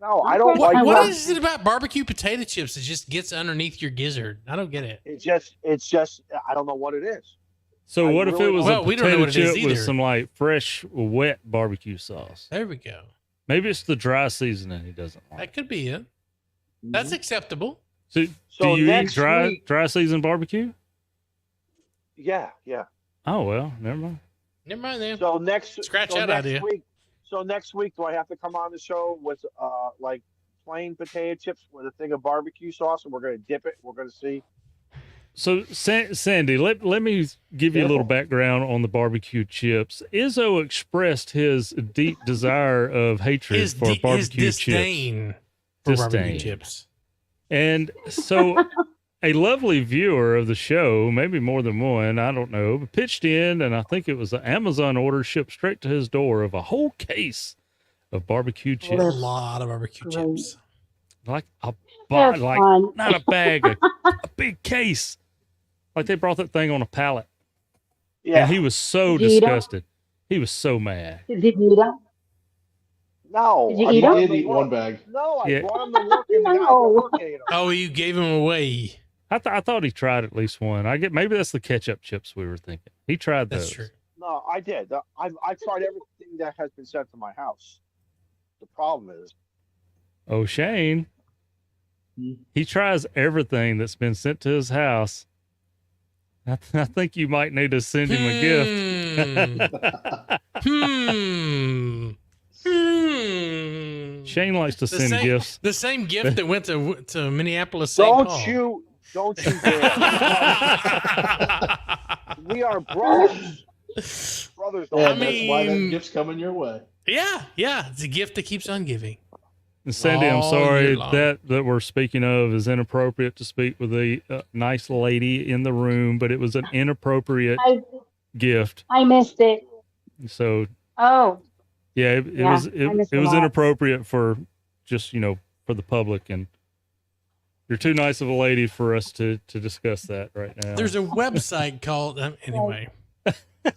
No, I don't like. What is it about barbecue potato chips that just gets underneath your gizzard? I don't get it. It's just. I don't know what it is. So what if it was a we don't know potato what it is chip with either. some like fresh, wet barbecue sauce? There we go. Maybe it's the dry seasoning he doesn't like. That could be it. That's acceptable. So do you eat dry seasoned barbecue? Yeah. Oh well, never mind. Never mind then. So next idea. week. So next week, do I have to come on the show with like plain potato chips with a thing of barbecue sauce, and we're going to dip it? We're going to see. So Sandy, let me give you a little background on the barbecue chips. Izzo expressed his deep desire of hatred for barbecue his disdain chips. For barbecue chips. And so a lovely viewer of the show, maybe more than one, I don't know, pitched in, and I think it was an Amazon order shipped straight to his door of a whole case of barbecue chips. A lot of barbecue chips. Like a That's like fun. not a bag, a big case. Like they brought that thing on a pallet. Yeah. And he was so Did you eat 'em? disgusted. He was so mad. Did you eat them? No. Did you I eat brought them? him did to eat work. one bag. No, I Yeah. brought him to work, and the guy at No. work ate 'em. Oh, you gave him away. I thought he tried at least one. Maybe that's the ketchup chips we were thinking. He tried those. That's true. No, I did. I tried everything that has been sent to my house. The problem is, Oh, Shane. He tries everything that's been sent to his house. I think you might need to send him a gift. Shane likes to send gifts. The same gift that went to Minneapolis St. Paul. don't you dare. We are brothers. Brothers don't. Yeah, I that's why that mean- gift's coming your way. Yeah. It's a gift that keeps on giving. And Sandy, I'm all sorry year long. that we're speaking of is inappropriate to speak with a nice lady in the room, but it was an inappropriate gift. I missed it. So Oh, yeah, it was I missed a lot. inappropriate for just for the public, and you're too nice of a lady for us to discuss that right now. There's a website called anyway.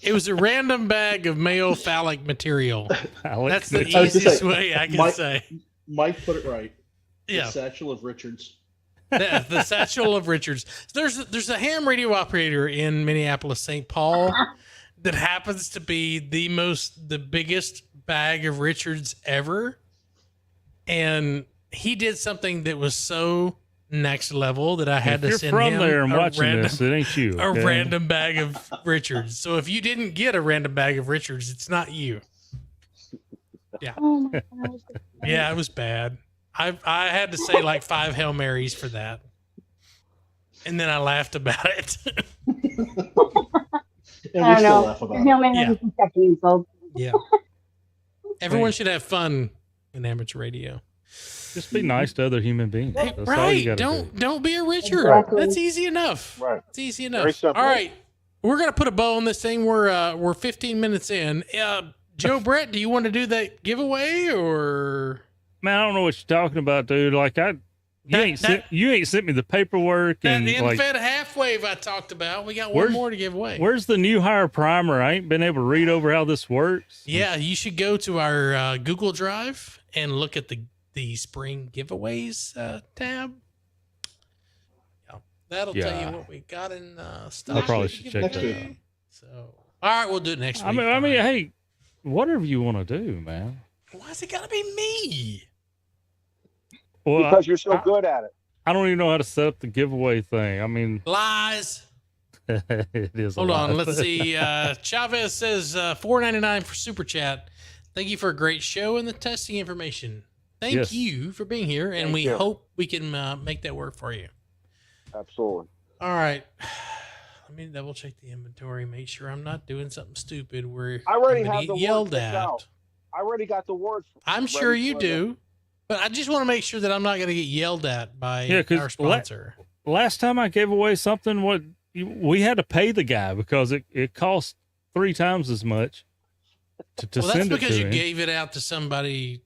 It was a random bag of male phallic material. That's the I was gonna easiest say, way I can say. Mike put it right. Yeah. The satchel of Richards. The satchel of Richards. There's a ham radio operator in Minneapolis, St. Paul, that happens to be the biggest bag of Richards ever, and he did something that was so next level that I had to If send you're from him there and a watching random, this, it ain't you. a okay? random bag of Richards. So if you didn't get a random bag of Richards, it's not you. oh my gosh. Yeah, it was bad. I had to say like 5 Hail Marys for that. And then I laughed about it. And I we don't still know. laugh about Your it. Hail Mary Yeah. is second, so Yeah. Everyone should have fun in amateur radio. Just be nice to other human beings. That's all you Right. gotta do. Don't be a Richard. Exactly. That's easy enough. Right. It's easy Very enough. simple. All right. We're gonna put a bow on this thing. We're 15 minutes in. Joe Brett, do you want to do that giveaway or Man, I don't know what you're talking about, dude. Like you ain't sent me the paperwork that and like infed half wave I talked about? We got one Where's- more to give away. where's the new hire primer? I ain't been able to read over how this works. Yeah, you should go to our Google Drive and look at the spring giveaways tab. Yeah, that'll tell Yeah. you what we got in stock. I probably we should can check give that away. So, all right, we'll do it next week. I mean, Fine. hey, whatever you want to do, man. Why's it gotta be me? Well, Because you're so good at it. I don't even know how to set up the giveaway thing. I mean, Lies. it is. Hold on, let's see. see. Chavez says $4.99 for super chat. Thank you for a great show and the testing information. Thank you for being here, and we hope we can make that work for you. Absolutely. All right. Let me double check the inventory, make sure I'm not doing something stupid where I already I'm have the yelled words at. out. I already got the words. I'm sure you do, but I just want to make sure that I'm not going to get yelled at by our sponsor. Last time I gave away something, we had to pay the guy because it cost 3 times as much to well, send it to him. that's because you gave it out to somebody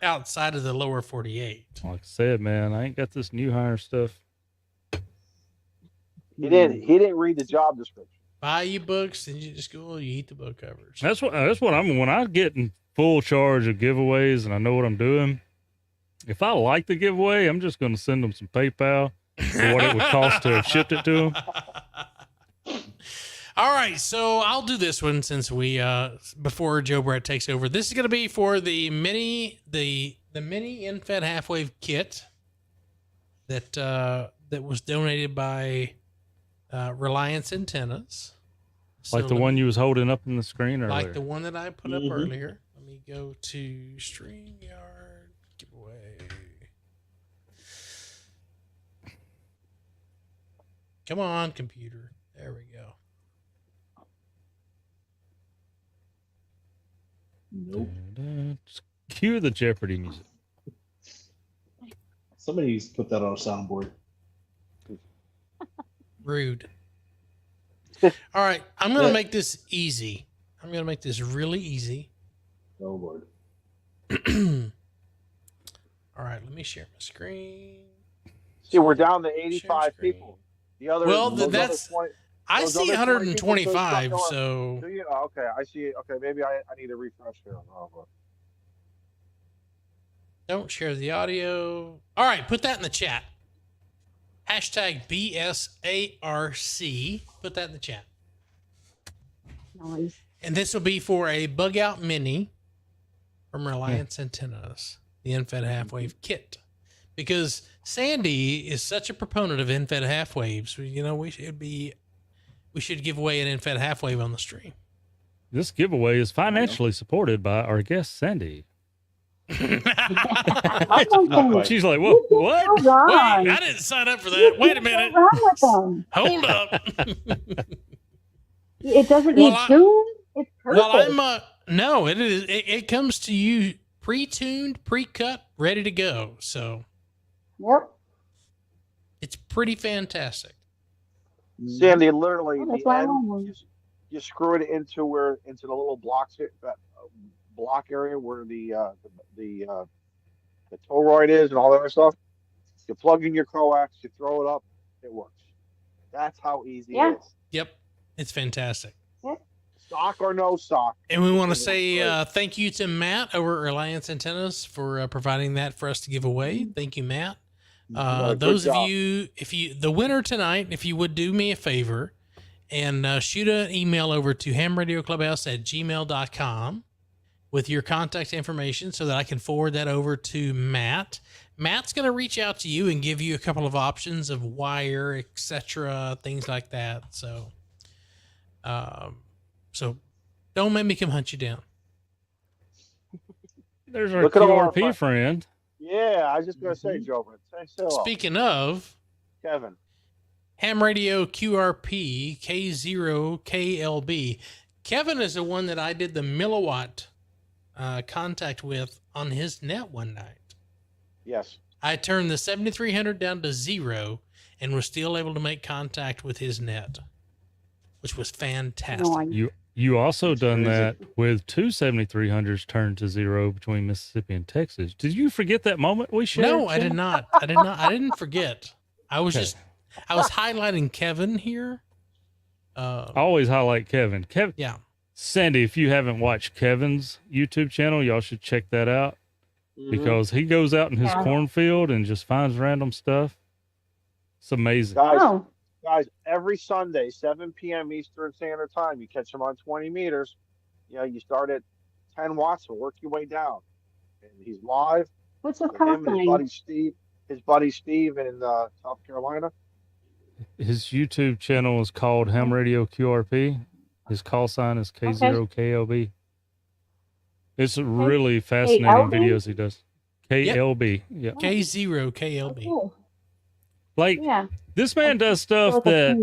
outside of the lower 48. Like I said, man, I ain't got this new hire stuff. He didn't read the job description. Buy you books and you just go, you eat the book covers. That's what I'm, when I get in full charge of giveaways and I know what I'm doing, if I like the giveaway, I'm just going to send them some PayPal for what it would cost to have shipped it to them. All right, so I'll do this one since we before Joe Brett takes over. This is going to be for the mini InFed half-wave kit that was donated by Reliance Antennas. Like the one you was holding up in the screen earlier. Like the one that I put up earlier. Let me go to StreamYard giveaway. Come on, computer. There we go. Nope. Just cue the Jeopardy music. Somebody's put that on a soundboard. Rude. All right, I'm going to make this easy. I'm going to make this really easy. Oh, Lord. All right, let me share my screen. See, we're down to 85 people. The other, that's 20, I see 125. So do you? Oh, okay, I see. Okay, maybe I need a refresh here. Oh, don't share the audio. All right, put that in the chat. Hashtag BSARC. Put that in the chat. Nice. And this will be for a bug out mini from Reliance Antennas, the InFed half-wave kit. Because Sandy is such a proponent of InFed half-waves, you know, we should give away an InFed half-wave on the stream. This giveaway is financially supported by our guest, Sandy. She's like, what? Wait, I didn't sign up for that. Wait a minute. Hold up. It doesn't need tune. It's perfect. Well, no, it is. It comes to you pre-tuned, pre-cut, ready to go. So, yep, it's pretty fantastic. Sandy, literally, the end, you screw it into the little block area where the toroid is and all that other stuff. You plug in your coax, you throw it up, it works. That's how easy it is. Yep, it's fantastic. Yep. Stock or no stock. And we want to say thank you to Matt over at Reliance Antennas for providing that for us to give away. Thank you, Matt. Those of you, the winner tonight, if you would do me a favor and shoot an email over to hamradioclubhouse@gmail.com with your contact information so that I can forward that over to Matt. Matt's going to reach out to you and give you a couple of options of wire, etc., things like that. So, so don't make me come hunt you down. There's our QRP friend. Yeah, I was just going to say, Joe. Speaking of, Kevin. Ham Radio QRP K0KLB. Kevin is the one that I did the milliwatt contact with on his net one night. Yes. I turned the 7300 down to 0 and was still able to make contact with his net, which was fantastic. You also done that with two 7300s turned to 0 between Mississippi and Texas. Did you forget that moment we shared? No, I did not. I didn't forget. I was highlighting Kevin here. I always highlight Kevin. Yeah. Sandy, if you haven't watched Kevin's YouTube channel, y'all should check that out because he goes out in his cornfield and just finds random stuff. It's amazing. Guys, every Sunday, 7 p.m. Eastern Standard Time, you catch them on 20 meters. You know, you start at 10 watts and work your way down. And he's live. What's the With call him and sign? his buddy Steve in South Carolina. His YouTube channel is called Ham Radio QRP. His call sign is K0KLB. It's really fascinating KLB? videos he does. KLB. Yeah. K0KLB. Oh, Like, yeah. this man does stuff that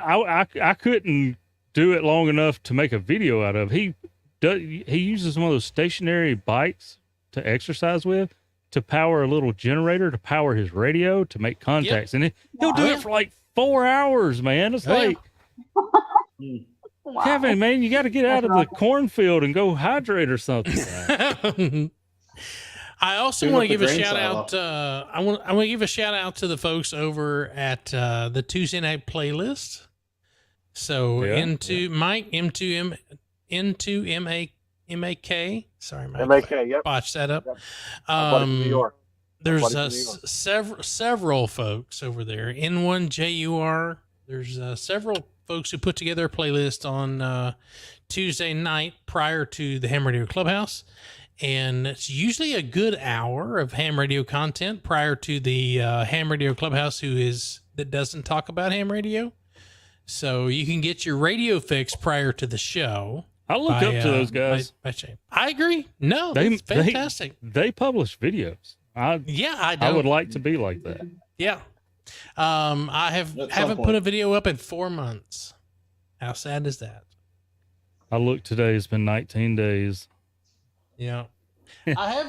I couldn't do it long enough to make a video out of. He uses one of those stationary bikes to exercise with, to power a little generator, to power his radio, to make contacts. And he'll do it for like 4 hours, man. It's like, Wow. Kevin, man, you got to get out of the cornfield and go hydrate or something. I also Turn want up to the give a grain shout out. silo. I want to give a shout out to the folks over at the Tuesday night playlist. So Mike M2MAK. Sorry, Mike. MAK, yep. Botched that up. Yep. My buddy from New York. There's Buddy from New York. several folks over there. N1JUR. There's several folks who put together a playlist on Tuesday night prior to the Ham Radio Clubhouse. And it's usually a good hour of ham radio content prior to the Ham Radio Clubhouse that doesn't talk about ham radio. So you can get your radio fix prior to the show. I look up to those guys. By Shane. I agree. No, that's fantastic. They publish videos. I would like to be like that. Yeah. I haven't put a video up in 4 months. How sad is that? I looked today. It's been 19 days. Yeah. I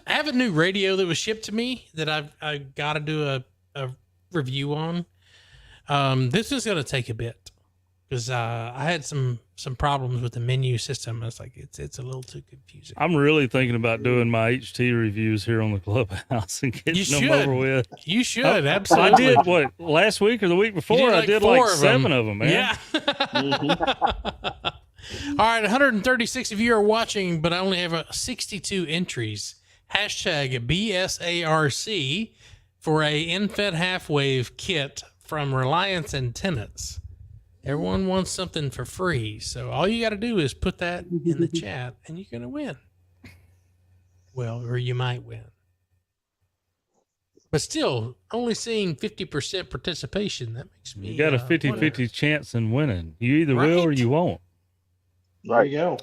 have a new radio that was shipped to me that I've got to do a review on. This is going to take a bit because I had some problems with the menu system. It's like it's a little too confusing. I'm really thinking about doing my HT reviews here on the Clubhouse and getting them over with. You should, absolutely. I did last week or the week before? I did like 7 of them, man. Yeah. All right, 136 of you are watching, but I only have 62 entries. Hashtag BSARC for a InFed half-wave kit from Reliance Antennas. Everyone wants something for free, so all you got to do is put that in the chat, and you're going to win. Well, or you might win. But still, only seeing 50% participation, that makes me... You got a 50-50 chance in winning. You either will or you won't. There you go.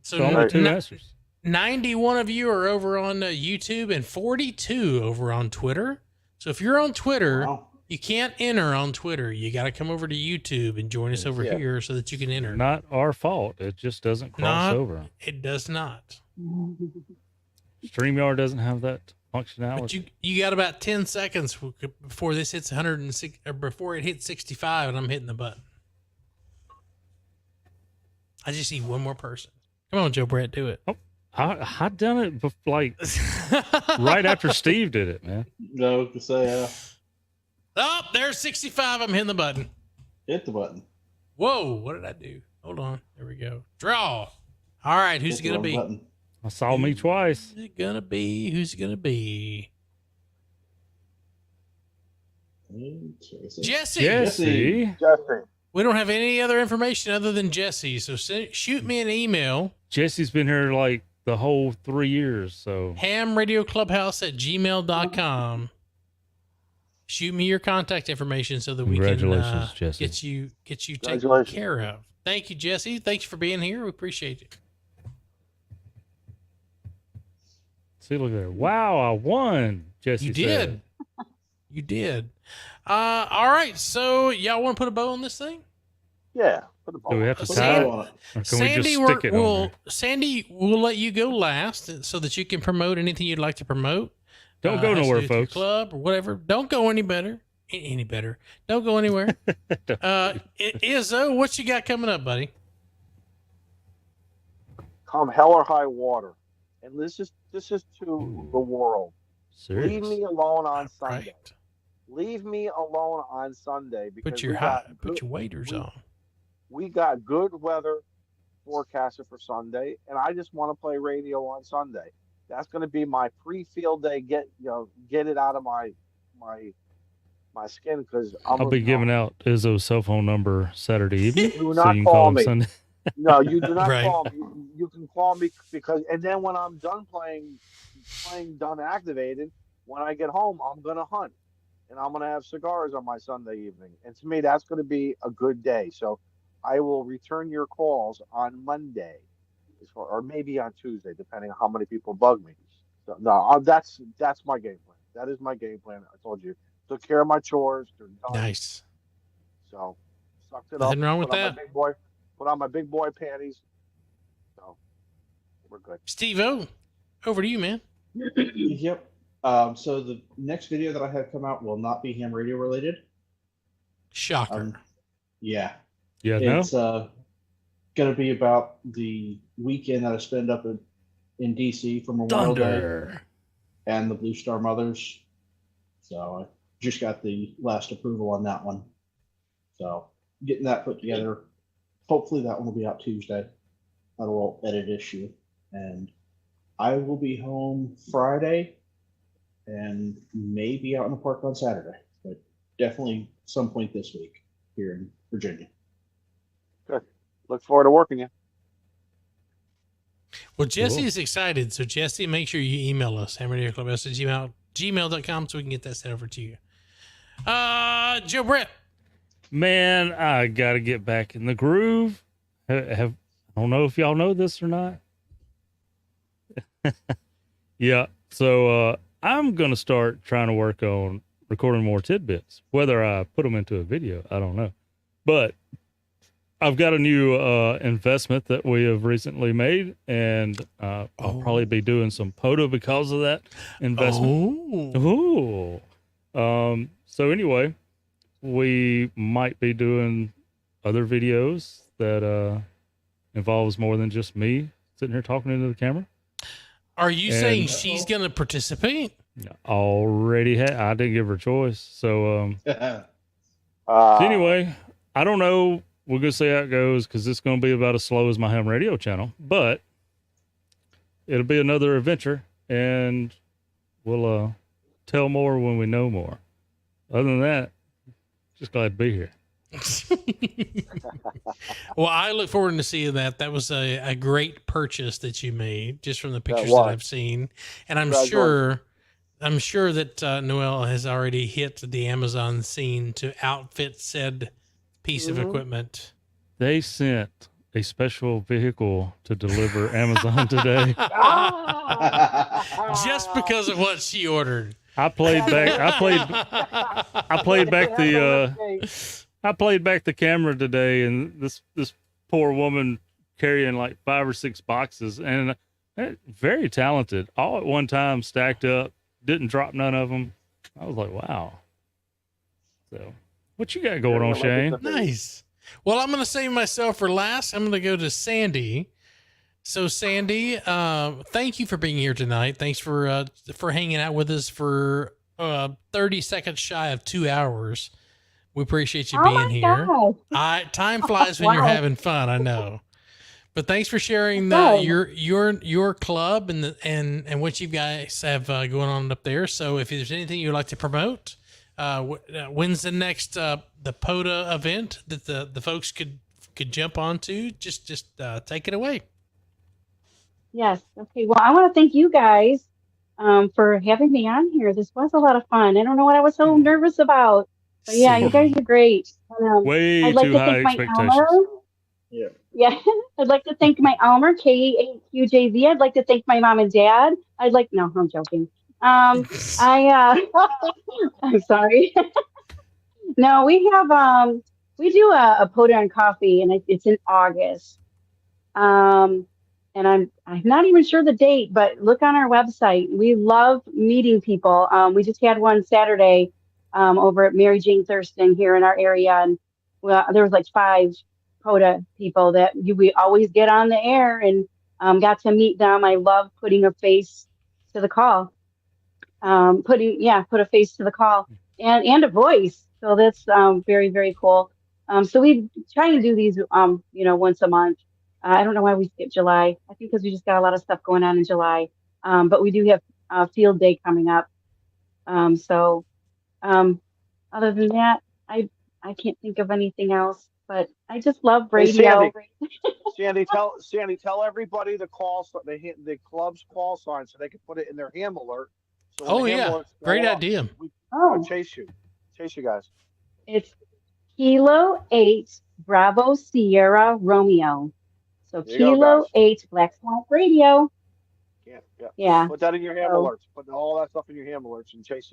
So only 2 answers. 91 of you are over on YouTube and 42 over on Twitter. So if you're on Twitter, you can't enter on Twitter. You got to come over to YouTube and join us over here so that you can enter. Not our fault. It just doesn't cross over. It does not. StreamYard doesn't have that functionality. But you got about 10 seconds before this hits 106 or before it hits 65 and I'm hitting the button. I just need one more person. Come on, Joe Brett, do it. Oh, I done it like right after Steve did it, man. No, to say, oh, there's 65. I'm hitting the button. hit the button. Whoa, what did I do? Hold on. There we go. Draw. All right, who's it going to be? Button. I saw me twice. Who's it going to be? Who's it going to be? Jesse. We don't have any other information other than Jesse, so shoot me an email. Jesse's been here like the whole 3 years, so. hamradioclubhouse@gmail.com. Shoot me your contact information so that we can get you taken care of. Thank you, Jesse. Thanks for being here. We appreciate it. See, look there. Wow, I won, Jesse. You did. You did. All right, so y'all want to put a bow on this thing? Yeah. Put a bow. Do we have to tie it? Or can we just stick it on there? Sandy, we'll let you go last so that you can promote anything you'd like to promote. Don't go nowhere, folks. Club or whatever. Don't go any better. Any better. Don't go anywhere. Izzo, what you got coming up, buddy? Come hell or high water. And this is to the world. Serious? Leave me alone on Sunday. Right. Leave me alone on Sunday because put your waders on. We got good weather forecasted for Sunday, and I just want to play radio on Sunday. That's going to be my pre-field day. Get it out of my skin because I'll be giving out Izzo's cell phone number Saturday evening. Do not call me. Sunday. No, you do not Right. call me. You can call me because, and then when I'm done done activated, when I get home, I'm gonna hunt and I'm gonna have cigars on my Sunday evening. And to me, that's gonna be a good day. So I will return your calls on Monday, or maybe on Tuesday, depending on how many people bug me. So no, that's my game plan. That is my game plan. I told you, took care of my chores. They're done. Nice. So sucked it up. Nothing wrong with Put on my that. big boy panties. So we're good. Steve O, over to you, man. Yep. So the next video that I have come out will not be ham radio related. Shocker. Yeah. Yeah, It's going to be about the weekend that I spend up in DC for Memorial Day Thunder. and the Blue Star Mothers. So I just got the last approval on that one. So getting that put together. Hopefully that one will be out Tuesday. That will edit issue. And I will be home Friday and maybe out in the park on Saturday, but definitely some point this week here in Virginia. Good. Look forward to working you. Well, Jesse is excited. So, Jesse, make sure you email us, hamradioclubhouse@gmail.com, so we can get that sent over to you. Joe Brett. Man, I got to get back in the groove. I don't know if y'all know this or not. Yeah. So I'm going to start trying to work on recording more tidbits. Whether I put them into a video, I don't know. But I've got a new investment that we have recently made, and I'll probably be doing some POTA because of that investment. So anyway, we might be doing other videos that involves more than just me sitting here talking into the camera. Are you saying she's going to participate? Already I didn't give her a choice. So, Yeah. so anyway, I don't know. We're going to see how it goes because it's going to be about as slow as my ham radio channel, but it'll be another adventure, and we'll tell more when we know more. Other than that, just glad to be here. Well, I look forward to seeing that. That was a great purchase that you made just from the pictures that I've seen. And I'm sure that Noel has already hit the Amazon scene to outfit said piece of equipment. They sent a special vehicle to deliver Amazon today. Just because of what she ordered. I played back the camera today, and this poor woman carrying like 5 or 6 boxes, and very talented, all at one time, stacked up, didn't drop none of them. I was like, wow. So what you got going on, Shane? Nice. Well, I'm going to save myself for last. I'm going to go to Sandy. So, Sandy, thank you for being here tonight. Thanks for hanging out with us for 30 seconds shy of 2 hours. We appreciate you being here. Time flies when you're having fun, I know. But thanks for sharing your club and what you guys have going on up there. So, if there's anything you'd like to promote, when's the next the POTA event that the folks could jump onto? Just take it away. Yes. Okay. Well, I want to thank you guys for having me on here. This was a lot of fun. I don't know what I was so nervous about, but yeah, you guys are great. Way too high expectations. Yeah. I'd like to thank my Elmer, KAQJZ. I'd like to thank my mom and dad. No, I'm joking. I'm sorry. No, we do a POTA and coffee, and it's in August. And I'm not even sure the date, but look on our website. We love meeting people. We just had one Saturday over at Mary Jane Thurston here in our area, and there was like 5 POTA people that we always get on the air and got to meet them. I love putting a face to the call. Put a face to the call and a voice. So that's very, very cool. So we try to do these once a month. I don't know why we skipped July. I think because we just got a lot of stuff going on in July. But we do have field day coming up. Other than that, I I can't think of anything else, but I just love Hey, radio. Sandy, tell everybody the the club's call sign so they can put it in their ham alert. So when Oh the ham yeah, alerts go great up, idea. we Oh, chase you guys. it's Kilo 8 Bravo Sierra Romeo. So There you go, Kilo guys. 8 Black Swamp Radio. Yeah. Yeah. Put that in your ham So, alerts. Put all that stuff in your ham alerts and chase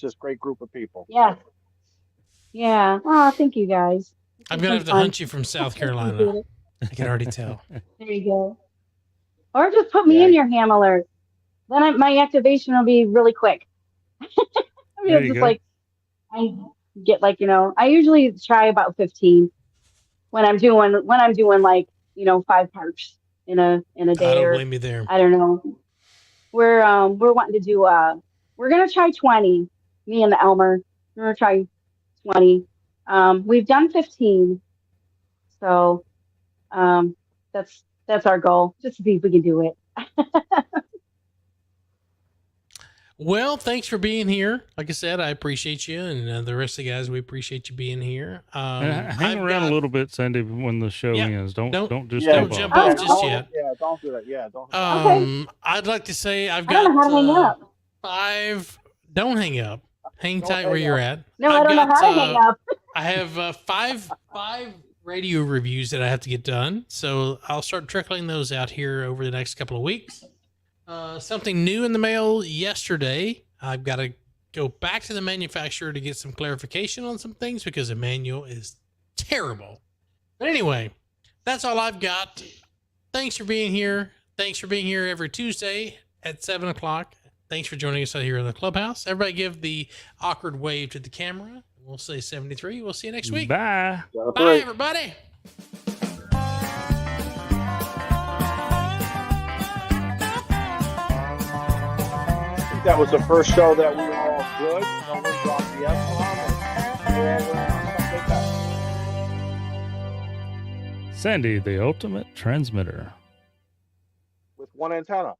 this great group of people. yeah. Yeah. Oh, thank you guys. I'm This gonna has have been to fun. hunt you from South Appreciate Carolina. it. I can already tell. There you go. Or just put me Yeah. in your ham alert. Then my activation will be really quick. I mean, There it's you just go. like I get like, I usually try about 15 when I'm doing like, 5 parks in a I day, don't or blame you there. I don't know. We're wanting to do we're gonna try 20. Me and the Elmer. We're gonna try 20. We've done 15. So that's our goal. Just to see if we can do it. Well, thanks for being here. Like I said, I appreciate you, and the rest of the guys, we appreciate you being here. Hang around a little bit, Sandy, when the show ends. Don't just don't jump jump off. off just yet. Yeah, don't do that. Yeah, don't. Okay. I'd like to say I've I don't know how to hang got up. 5. Don't hang up. Hang Don't tight hang where you're up. at. No, I don't know how to hang up. I have 5 radio reviews that I have to get done, so I'll start trickling those out here over the next couple of weeks. Something new in the mail yesterday. I've got to go back to the manufacturer to get some clarification on some things because the manual is terrible. But anyway, that's all I've got. Thanks for being here. Thanks for being here every Tuesday at 7 o'clock. Thanks for joining us out here in the clubhouse. Everybody give the awkward wave to the camera. We'll say 73. We'll see you next week. Bye. Bye, everybody. That was the first show that we were all good. No one dropped the F-bomb. And we all went on something Sandy, the ultimate transmitter. with one antenna.